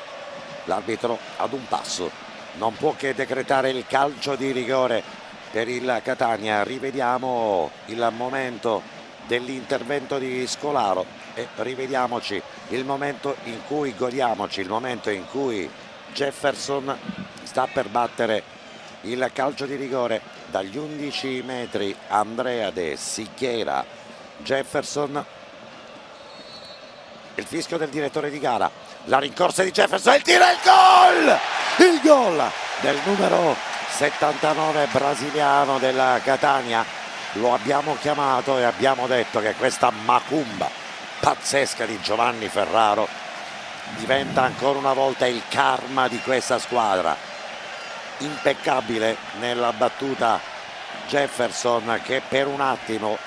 l'arbitro ad un passo, non può che decretare il calcio di rigore per il Catania. Rivediamo il momento dell'intervento di Scolaro e rivediamoci il momento in cui godiamoci il momento in cui Jefferson sta per battere il calcio di rigore dagli 11 metri. Andrea De Sichera, Jefferson, il fischio del direttore di gara, la rincorsa di Jefferson, il tiro e il gol del numero 79 brasiliano della Catania. Lo abbiamo chiamato e abbiamo detto che questa macumba pazzesca di Giovanni Ferraro diventa ancora una volta il karma di questa squadra. Impeccabile nella battuta Jefferson, che per un attimo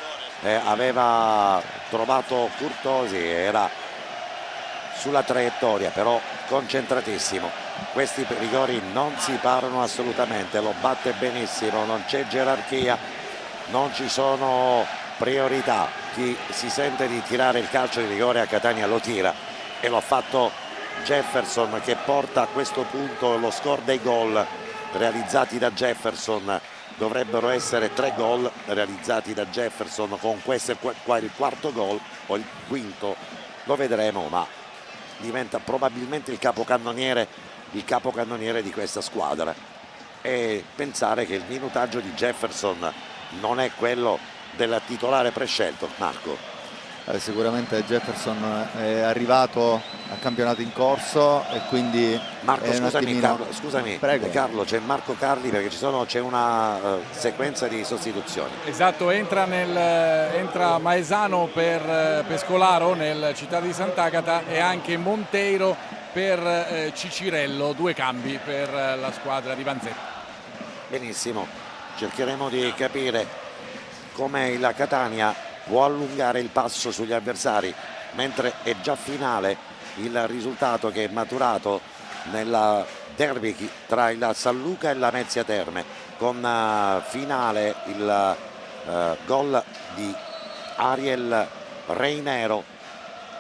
aveva trovato Curtosi, era sulla traiettoria, però concentratissimo. Questi rigori non si parano assolutamente, lo batte benissimo, non c'è gerarchia, non ci sono priorità. Chi si sente di tirare il calcio di rigore a Catania lo tira e lo ha fatto Jefferson, che porta a questo punto lo score dei gol realizzati da Jefferson. Dovrebbero essere 3 gol realizzati da Jefferson, con questo il quarto gol o il quinto lo vedremo, ma diventa probabilmente il capocannoniere di questa squadra. E pensare che il minutaggio di Jefferson non è quello del titolare prescelto. Marco. Sicuramente Jefferson è arrivato al campionato in corso e quindi Marco, è un attimino... scusami Prego. Carlo, c'è Marco Carli perché c'è una sequenza di sostituzioni. Esatto, entra Maesano per Pescolaro nel Città di Sant'Agata e anche Monteiro per Cicirello, 2 cambi per la squadra di Vanzetto. Benissimo, cercheremo di capire come il Catania può allungare il passo sugli avversari, mentre è già finale il risultato che è maturato nella derby tra il San Luca e la Lamezia Terme, con finale il gol di Ariel Reinero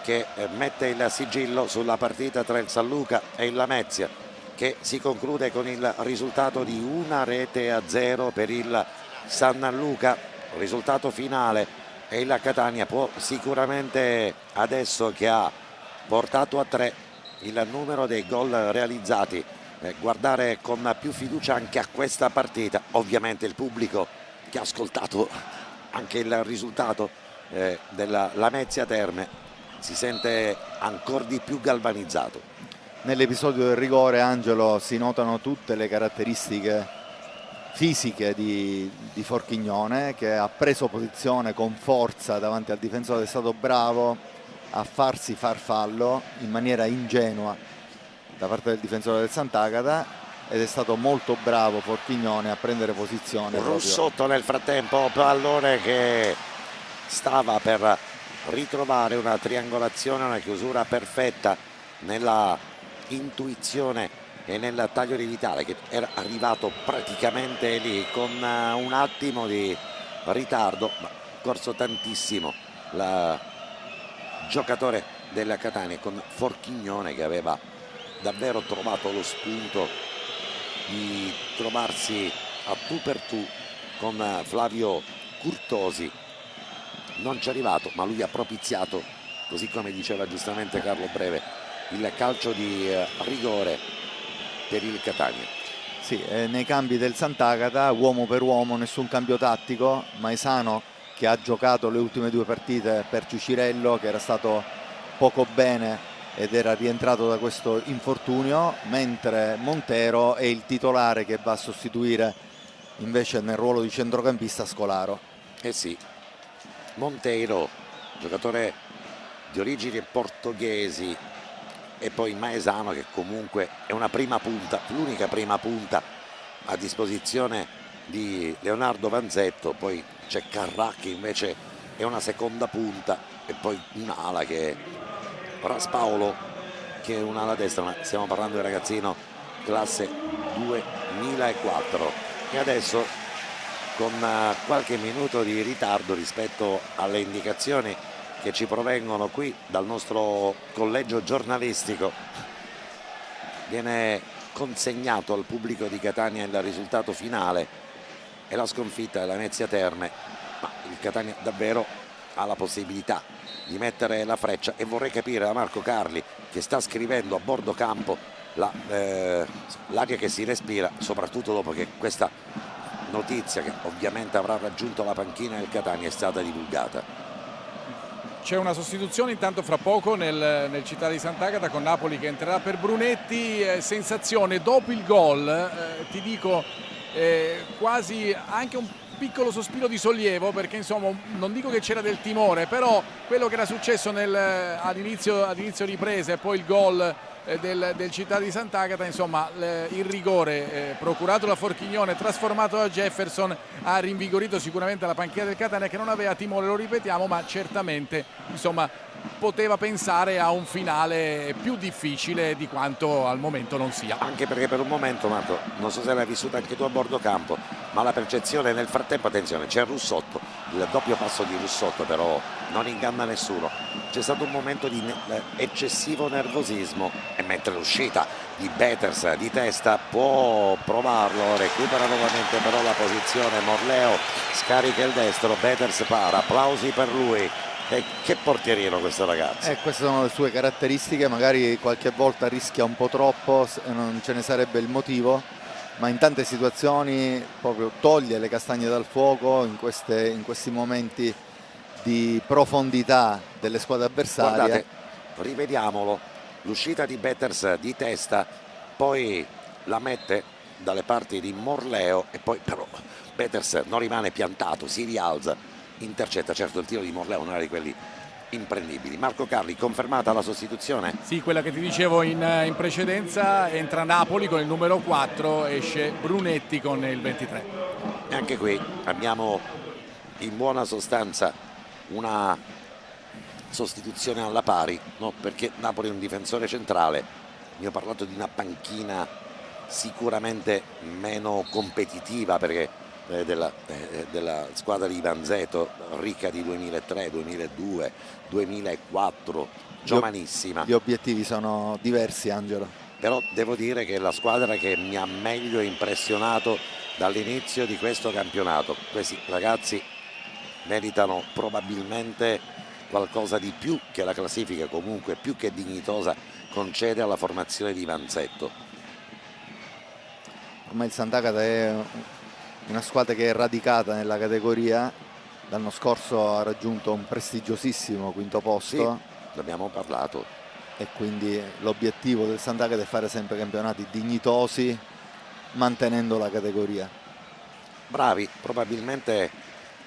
che mette il sigillo sulla partita tra il San Luca e il Lamezia, che si conclude con il risultato di 1-0 per il San Luca, risultato finale. E il Catania può sicuramente, adesso che ha portato a 3 il numero dei gol realizzati, guardare con più fiducia anche a questa partita. Ovviamente il pubblico che ha ascoltato anche il risultato della Lamezia Terme si sente ancora di più galvanizzato. Nell'episodio del rigore, Angelo, si notano tutte le caratteristiche fisiche di Forchignone, che ha preso posizione con forza davanti al difensore, è stato bravo a farsi far fallo in maniera ingenua da parte del difensore del Sant'Agata, ed è stato molto bravo Forchignone a prendere posizione. Russotto nel frattempo, pallone che stava per ritrovare una triangolazione, una chiusura perfetta nella intuizione e nel taglio di Vitale, che era arrivato praticamente lì con un attimo di ritardo, ma corso tantissimo il giocatore della Catania, con Forchignone che aveva davvero trovato lo spunto di trovarsi a tu per tu con Flavio Curtosi. Non ci è arrivato, ma lui ha propiziato, così come diceva giustamente Carlo Breve, il calcio di rigore per il Catania. Sì, nei cambi del Sant'Agata, uomo per uomo, nessun cambio tattico. Maesano, che ha giocato le ultime 2 partite per Cicirello, che era stato poco bene ed era rientrato da questo infortunio, mentre Montero è il titolare che va a sostituire invece nel ruolo di centrocampista Scolaro. Eh sì, Monteiro, giocatore di origini portoghesi, e poi Maesano, che comunque è una prima punta, l'unica prima punta a disposizione di Leonardo Vanzetto. Poi c'è Carrà che invece è una seconda punta, e poi un'ala che è Raspaolo, che è un'ala destra, ma stiamo parlando di ragazzino classe 2004, e adesso con qualche minuto di ritardo rispetto alle indicazioni che ci provengono qui dal nostro collegio giornalistico, viene consegnato al pubblico di Catania il risultato finale e la sconfitta della Lamezia Terme. Ma il Catania davvero ha la possibilità di mettere la freccia, e vorrei capire da Marco Carli, che sta scrivendo a bordo campo l'aria che si respira, soprattutto dopo che questa notizia, che ovviamente avrà raggiunto la panchina del Catania, è stata divulgata. C'è una sostituzione intanto fra poco nel Città di Sant'Agata, con Napoli che entrerà per Brunetti. Sensazione dopo il gol, ti dico, quasi anche un piccolo sospiro di sollievo, perché insomma non dico che c'era del timore, però quello che era successo all'inizio ripresa e poi il gol del Città di Sant'Agata, insomma il rigore procurato da Forchignone, trasformato da Jefferson, ha rinvigorito sicuramente la panchina del Catania, che non aveva timore, lo ripetiamo, ma certamente insomma poteva pensare a un finale più difficile di quanto al momento non sia. Anche perché per un momento, Marco, non so se l'hai vissuta anche tu a bordo campo, ma la percezione nel frattempo, attenzione, c'è Russotto, il doppio passo di Russotto però non inganna nessuno, c'è stato un momento di eccessivo nervosismo, e mentre l'uscita di Beters di testa può provarlo, recupera nuovamente però la posizione, Morleo scarica il destro, Beters para, applausi per lui. E che portierino questo ragazzo. Queste sono le sue caratteristiche, magari qualche volta rischia un po' troppo, non ce ne sarebbe il motivo, ma in tante situazioni proprio toglie le castagne dal fuoco in questi momenti di profondità delle squadre avversarie. Guardate, rivediamolo, l'uscita di Betters di testa, poi la mette dalle parti di Morleo e poi però Betters non rimane piantato, si rialza, intercetta. Certo, il tiro di Morleo non era di quelli imprendibili. Marco Carli, confermata la sostituzione? Sì, quella che ti dicevo in precedenza, entra Napoli con il numero 4, esce Brunetti con il 23. E anche qui abbiamo in buona sostanza una sostituzione alla pari, no? Perché Napoli è un difensore centrale. Io ho parlato di una panchina sicuramente meno competitiva perché della squadra di Vanzeto, ricca di 2003, 2002, 2004, giovanissima. Gli obiettivi sono diversi, Angelo. Però devo dire che è la squadra che mi ha meglio impressionato dall'inizio di questo campionato. Questi ragazzi meritano probabilmente qualcosa di più che la classifica comunque più che dignitosa concede alla formazione di Vanzetto. Ormai il Sant'Agata è una squadra che è radicata nella categoria, l'anno scorso ha raggiunto un prestigiosissimo quinto posto. Sì, l'abbiamo parlato. E quindi l'obiettivo del Sant'Agata è fare sempre campionati dignitosi mantenendo la categoria. Bravi, probabilmente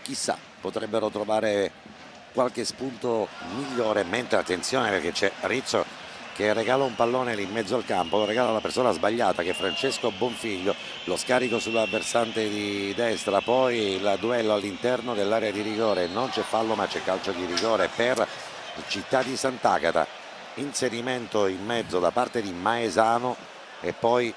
chissà, potrebbero trovare qualche spunto migliore, mentre attenzione perché c'è Rizzo che regala un pallone lì in mezzo al campo, lo regala alla persona sbagliata che è Francesco Bonfiglio, lo scarico sulla versante di destra, poi il duello all'interno dell'area di rigore, non c'è fallo ma c'è calcio di rigore per Città di Sant'Agata, inserimento in mezzo da parte di Maesano e poi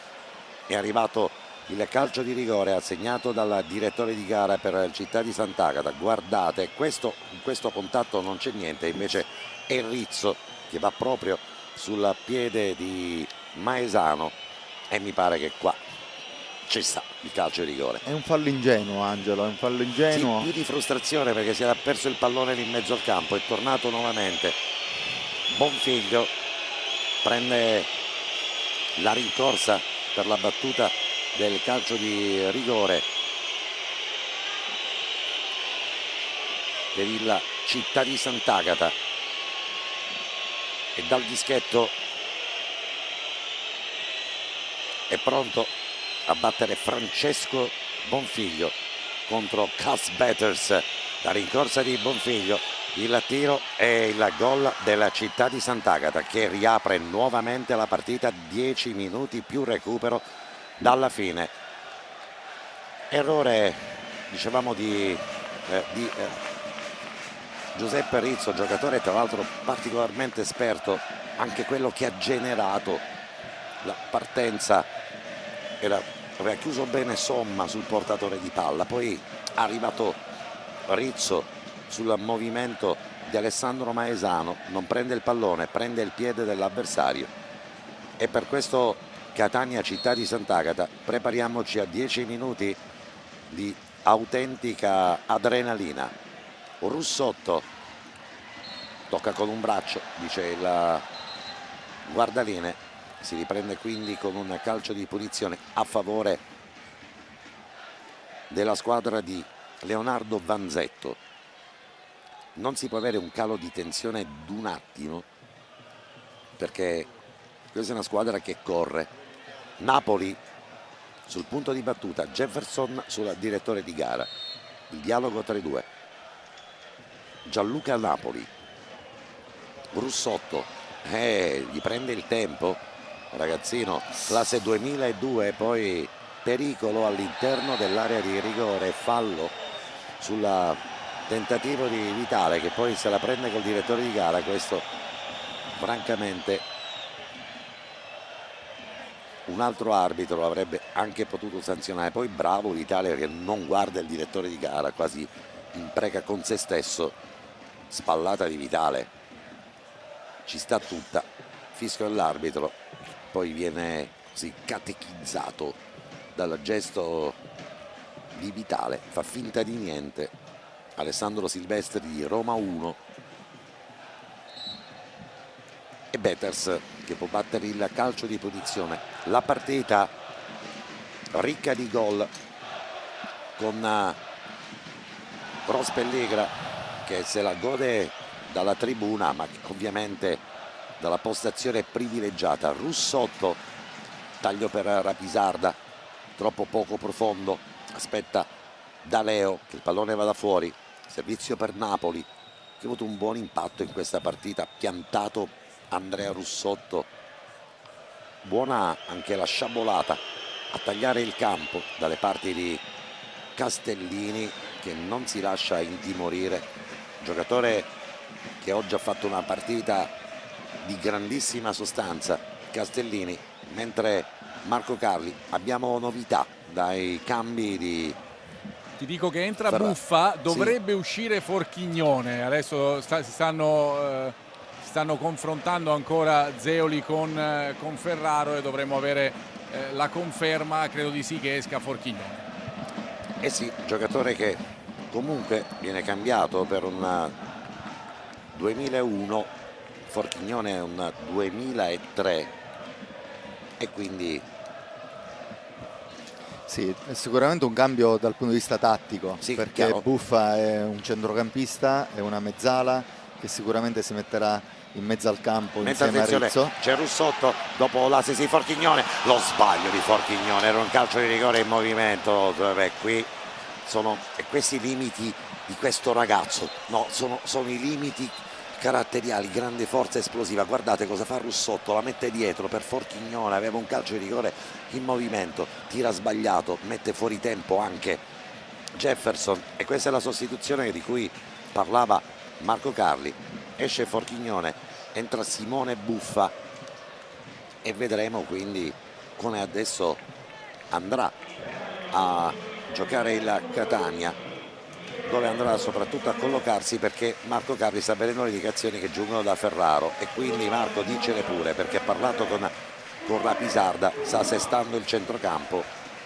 è arrivato il calcio di rigore assegnato dal direttore di gara per il Città di Sant'Agata. Guardate, in questo contatto non c'è niente, invece è Rizzo che va proprio sul piede di Maesano e mi pare che qua ci sta il calcio di rigore. È un fallo ingenuo, Angelo, è un fallo ingenuo. Sì, più di frustrazione perché si era perso il pallone lì in mezzo al campo, è tornato nuovamente. Bonfiglio prende la rincorsa per la battuta del calcio di rigore per il Città di Sant'Agata e dal dischetto è pronto a battere Francesco Bonfiglio contro Cas Betters. La rincorsa di Bonfiglio, il tiro e il gol della Città di Sant'Agata che riapre nuovamente la partita, 10 minuti più recupero dalla fine. Errore, dicevamo, di Giuseppe Rizzo, giocatore tra l'altro particolarmente esperto, anche quello che ha generato la partenza, aveva chiuso bene Somma sul portatore di palla, poi è arrivato Rizzo sul movimento di Alessandro Maesano, non prende il pallone, prende il piede dell'avversario e per questo Catania Città di Sant'Agata prepariamoci a 10 minuti di autentica adrenalina. Russotto tocca con un braccio, dice il guardaline, si riprende quindi con un calcio di punizione a favore della squadra di Leonardo Vanzetto. Non si può avere un calo di tensione d'un attimo perché questa è una squadra che corre. Napoli sul punto di battuta, Jefferson sul direttore di gara, il dialogo tra i due. Gianluca Napoli, Russotto, gli prende il tempo, ragazzino, classe 2002, poi pericolo all'interno dell'area di rigore, fallo sul tentativo di Vitale che poi se la prende col direttore di gara. Questo francamente un altro arbitro avrebbe anche potuto sanzionare. Poi bravo Vitale che non guarda il direttore di gara, quasi impreca con se stesso. Spallata di Vitale, ci sta tutta, fischio dell'arbitro, poi viene così catechizzato dal gesto di Vitale, fa finta di niente Alessandro Silvestri di Roma 1 e Betters che può battere il calcio di punizione. La partita ricca di gol con Ros Pellegra che se la gode dalla tribuna, ma ovviamente dalla postazione privilegiata. Russotto, taglio per Rapisarda, troppo poco profondo, aspetta D'Aleo che il pallone vada fuori, servizio per Napoli che ha avuto un buon impatto in questa partita, piantato Andrea Russotto. Buona anche la sciabolata a tagliare il campo dalle parti di Castellini, che non si lascia intimorire, giocatore che oggi ha fatto una partita di grandissima sostanza, Castellini, mentre Marco Carli. Abbiamo novità dai cambi di... Ti dico che entra Buffa, dovrebbe uscire Forchignone, adesso si stanno confrontando ancora Zeoli con Ferraro e dovremmo avere la conferma, credo di sì, che esca Forchignone. Eh sì, giocatore che comunque viene cambiato per un 2001, Forchignone è un 2003 e quindi... Sì, è sicuramente un cambio dal punto di vista tattico, sì, perché chiaro. Buffa è un centrocampista, è una mezzala che sicuramente si metterà in mezzo al campo insieme a Rizzo. C'è Russotto, dopo l'assist di Forchignone, lo sbaglio di Forchignone, era un calcio di rigore in movimento. Beh, qui sono questi limiti di questo ragazzo, no, sono i limiti caratteriali, grande forza esplosiva. Guardate cosa fa Russotto, la mette dietro per Forchignone, aveva un calcio di rigore in movimento, tira sbagliato, mette fuori tempo anche Jefferson, e questa è la sostituzione di cui parlava Marco Carli. Esce Forchignone, entra Simone Buffa e vedremo quindi come adesso andrà a giocare il Catania, dove andrà soprattutto a collocarsi, perché Marco Carli sta vedendo le indicazioni che giungono da Ferraro, e quindi Marco dicele pure, perché ha parlato con Rapisarda, sta assestando il centrocampo,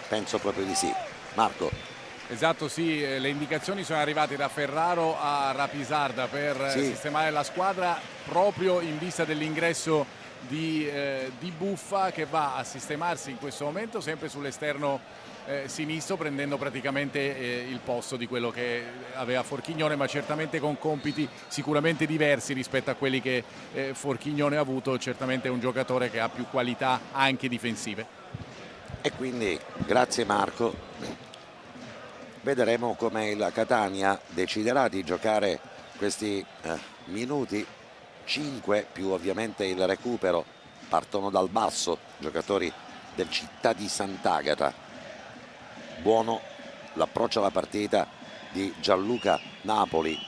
penso proprio di sì. Marco. Esatto, sì, le indicazioni sono arrivate da Ferraro a Rapisarda per sistemare la squadra proprio in vista dell'ingresso di Buffa, che va a sistemarsi in questo momento sempre sull'esterno sinistro, prendendo praticamente il posto di quello che aveva Forchignone, ma certamente con compiti sicuramente diversi rispetto a quelli che Forchignone ha avuto. Certamente è un giocatore che ha più qualità anche difensive. E quindi grazie Marco, vedremo come il Catania deciderà di giocare questi minuti, 5 più ovviamente il recupero. Partono dal basso giocatori del Città di Sant'Agata. Buono l'approccio alla partita di Gianluca Napoli,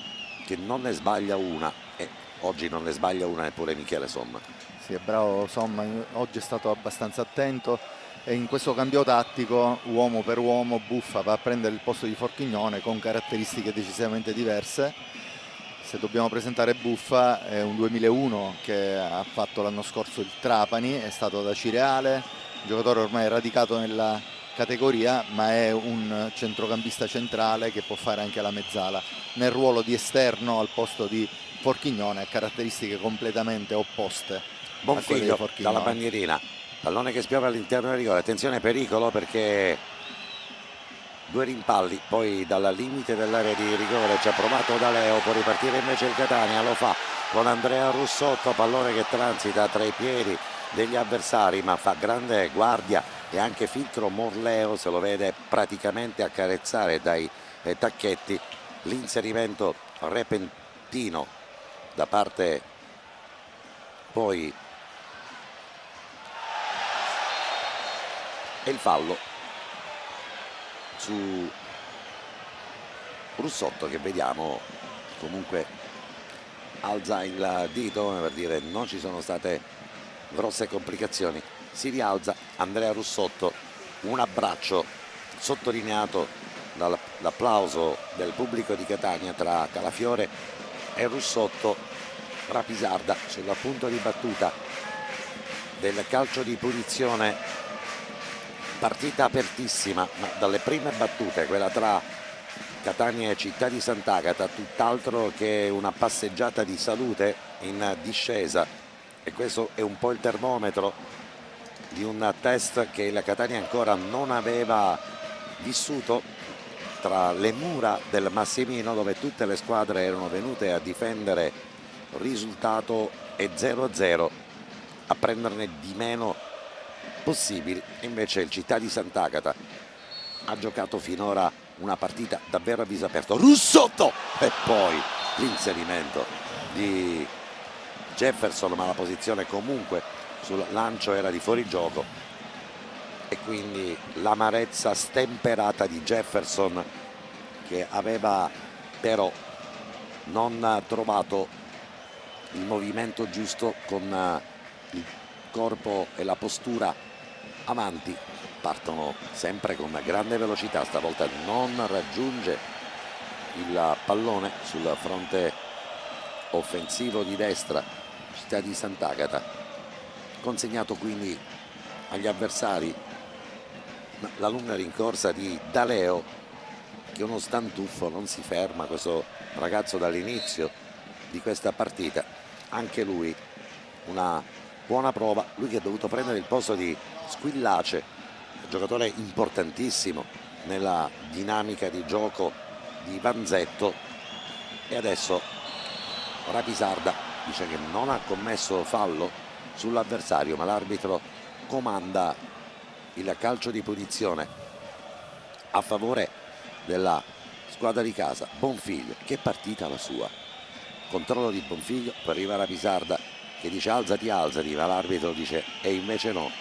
che non ne sbaglia una, e oggi non ne sbaglia una neppure Michele Somma. Sì, è bravo Somma, oggi è stato abbastanza attento, e in questo cambio tattico, uomo per uomo, Buffa va a prendere il posto di Forchignone con caratteristiche decisamente diverse. Se dobbiamo presentare Buffa, è un 2001 che ha fatto l'anno scorso il Trapani, è stato da Cireale, un giocatore ormai radicato nella categoria, ma è un centrocampista centrale che può fare anche la mezzala. Nel ruolo di esterno al posto di Forchignone, ha caratteristiche completamente opposte. Bonfiglio dalla bandierina, pallone che spiova all'interno del rigore, attenzione pericolo, perché due rimpalli poi dal limite dell'area di rigore. Ci ha provato D'Aleo, può ripartire invece il Catania, lo fa con Andrea Russotto, pallone che transita tra i piedi degli avversari ma fa grande guardia e anche filtro. Morleo se lo vede praticamente accarezzare dai tacchetti. L'inserimento repentino da parte poi e il fallo su Russotto, che vediamo comunque alza il dito per dire non ci sono state grosse complicazioni. Si rialza Andrea Russotto, un abbraccio sottolineato dall'applauso del pubblico di Catania tra Calafiore e Russotto. Rapisarda sul punto di battuta del calcio di punizione, partita apertissima, ma dalle prime battute, quella tra Catania e Città di Sant'Agata, tutt'altro che una passeggiata di salute in discesa, e questo è un po' il termometro di un test che la Catania ancora non aveva vissuto tra le mura del Massimino, dove tutte le squadre erano venute a difendere risultato e 0-0, a prenderne di meno possibili. Invece il Città di Sant'Agata ha giocato finora una partita davvero a viso aperto. Russotto e poi l'inserimento di Jefferson, ma la posizione comunque sul lancio era di fuorigioco e quindi l'amarezza stemperata di Jefferson, che aveva però non trovato il movimento giusto con il corpo e la postura avanti. Partono sempre con una grande velocità, stavolta non raggiunge il pallone sul fronte offensivo di destra Città di Sant'Agata, consegnato quindi agli avversari. La lunga rincorsa di Daleo, che è uno stantuffo, non si ferma questo ragazzo dall'inizio di questa partita, anche lui una buona prova, lui che ha dovuto prendere il posto di Squillace, giocatore importantissimo nella dinamica di gioco di Vanzetto. E adesso Rapisarda dice che non ha commesso fallo sull'avversario, ma l'arbitro comanda il calcio di punizione a favore della squadra di casa. Bonfiglio, che partita la sua, controllo di Bonfiglio, poi arriva Rapisarda che dice alzati, ma l'arbitro dice e invece no.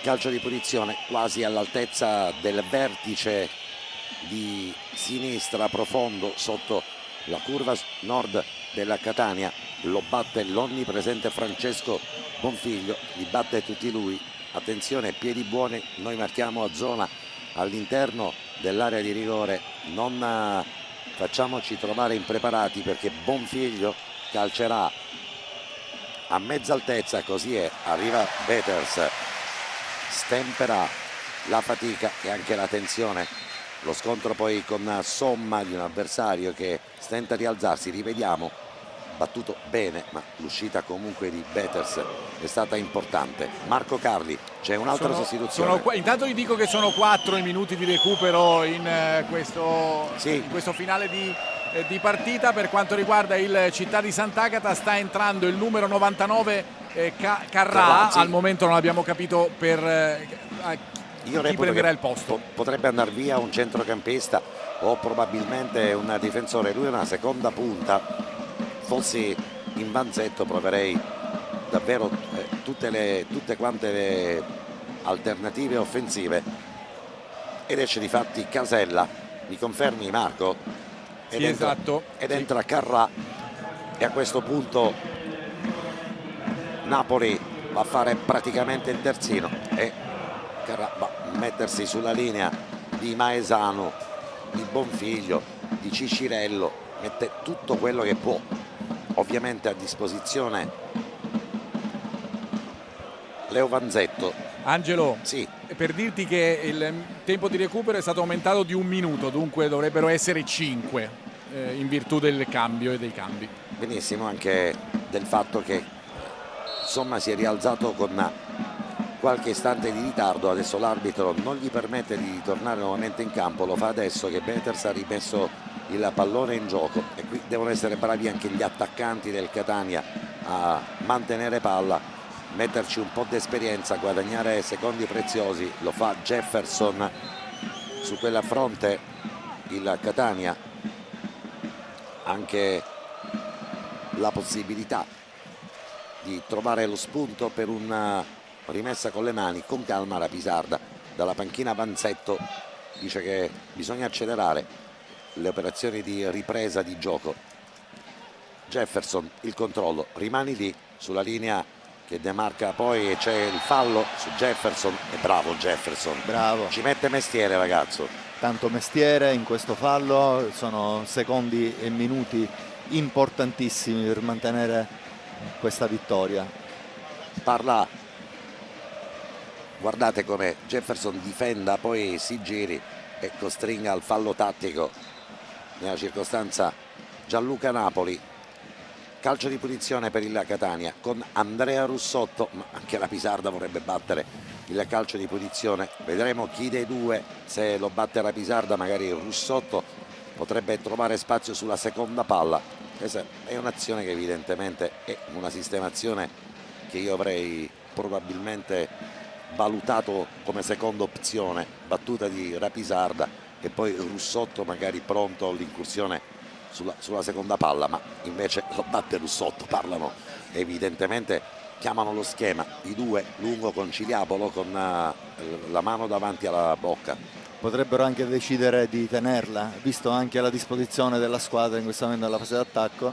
Calcio di punizione quasi all'altezza del vertice di sinistra profondo sotto la curva nord della Catania. Lo batte l'onnipresente Francesco Bonfiglio, li batte tutti lui. Attenzione, piedi buoni, noi marchiamo a zona all'interno dell'area di rigore, non facciamoci trovare impreparati, perché Bonfiglio calcerà a mezza altezza, così è, arriva Peters, stempera la fatica e anche la tensione. Lo scontro poi con Somma di un avversario che stenta di alzarsi, rivediamo, battuto bene, ma l'uscita comunque di Peters è stata importante. Marco Carli, c'è un'altra sostituzione. Intanto vi dico che sono 4 i minuti di recupero in questo finale di partita. Per quanto riguarda il Città di Sant'Agata sta entrando il numero 99 Carrà, sì. Al momento non abbiamo capito chi prenderà il posto. Potrebbe andare via un centrocampista o probabilmente un difensore, lui è una seconda punta. Fossi in Vanzetto proverei davvero tutte quante le alternative offensive, ed esce di fatti Casella. Mi confermi, Marco? Sì, esatto. Ed entra Carrà, e a questo punto Napoli va a fare praticamente il terzino e Carrà va a mettersi sulla linea di Maesano, di Bonfiglio, di Cicirello, mette tutto quello che può ovviamente a disposizione Leo Vanzetto. Angelo, sì, per dirti che il tempo di recupero è stato aumentato di 1 minuto, dunque dovrebbero essere 5 in virtù del cambio e dei cambi. Benissimo, anche del fatto che insomma si è rialzato con qualche istante di ritardo. Adesso l'arbitro non gli permette di tornare nuovamente in campo, lo fa adesso che Peters ha rimesso il pallone in gioco, e qui devono essere bravi anche gli attaccanti del Catania a mantenere palla, metterci un po' di esperienza, guadagnare secondi preziosi. Lo fa Jefferson su quella fronte. Il Catania anche la possibilità di trovare lo spunto per una rimessa con le mani. Con calma Rapisarda, dalla panchina Vanzetto dice che bisogna accelerare le operazioni di ripresa di gioco. Jefferson, il controllo, rimani lì sulla linea che demarca, poi c'è il fallo su Jefferson. E bravo Jefferson, bravo, ci mette mestiere ragazzo, tanto mestiere in questo fallo. Sono secondi e minuti importantissimi per mantenere questa vittoria. Parla, guardate come Jefferson difenda, poi si giri e costringa al fallo tattico nella circostanza Gianluca Napoli. Calcio di punizione per il Catania con Andrea Russotto, ma anche Rapisarda vorrebbe battere il calcio di punizione. Vedremo chi dei due, se lo batte Rapisarda, magari Russotto potrebbe trovare spazio sulla seconda palla. Questa è un'azione che evidentemente è una sistemazione che io avrei probabilmente valutato come seconda opzione, battuta di Rapisarda e poi Russotto magari pronto all'incursione sulla seconda palla, ma invece lo batte Russotto. Parlano evidentemente, chiamano lo schema, i due lungo conciliabolo con la mano davanti alla bocca. Potrebbero anche decidere di tenerla, visto anche la disposizione della squadra in questo momento nella fase d'attacco,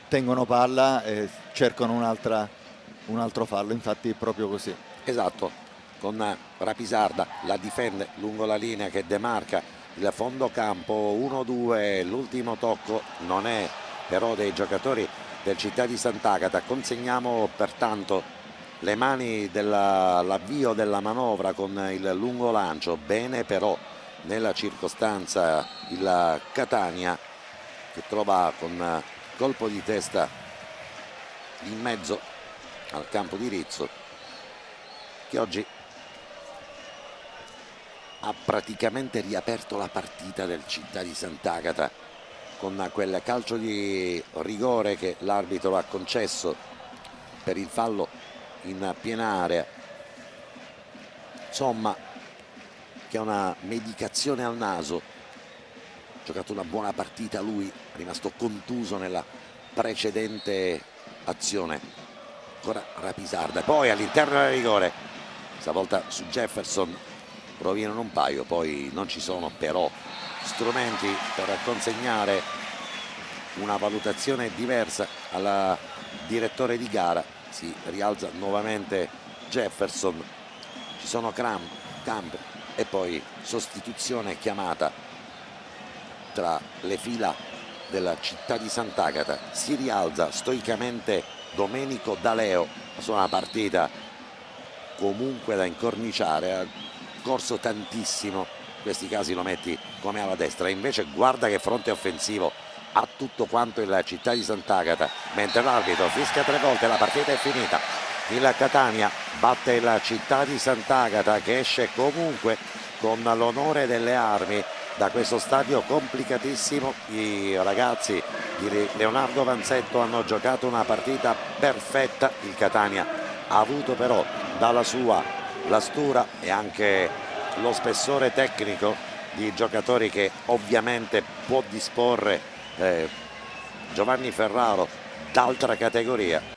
tengono palla e cercano un altro fallo, infatti è proprio così. Esatto, con Rapisarda la difende lungo la linea che demarca il fondo campo, 1-2, l'ultimo tocco non è però dei giocatori del Città di Sant'Agata. Consegniamo pertanto le mani dell'avvio della manovra con il lungo lancio. Bene però nella circostanza il Catania, che trova con colpo di testa in mezzo al campo di Rizzo, che oggi ha praticamente riaperto la partita del Città di Sant'Agata con quel calcio di rigore che l'arbitro ha concesso per il fallo in piena area. Insomma, che ha una medicazione al naso, ha giocato una buona partita lui, è rimasto contuso nella precedente azione. Ancora Rapisarda, poi all'interno del rigore, stavolta su Jefferson rovinano un paio, poi non ci sono però strumenti per consegnare una valutazione diversa al direttore di gara. Si rialza nuovamente Jefferson, ci sono Camp e poi sostituzione chiamata tra le fila della Città di Sant'Agata. Si rialza stoicamente Domenico D'Aleo, su una partita comunque da incorniciare, ha corso tantissimo, in questi casi lo metti come alla destra, invece guarda che fronte offensivo ha tutto quanto il Città di Sant'Agata, mentre l'arbitro fischia 3 volte, la partita è finita. Il Catania batte il Città di Sant'Agata, che esce comunque con l'onore delle armi da questo stadio complicatissimo. I ragazzi di Leonardo Vanzetto hanno giocato una partita perfetta, il Catania ha avuto però dalla sua la stura e anche lo spessore tecnico di giocatori che ovviamente può disporre Giovanni Ferraro, d'altra categoria.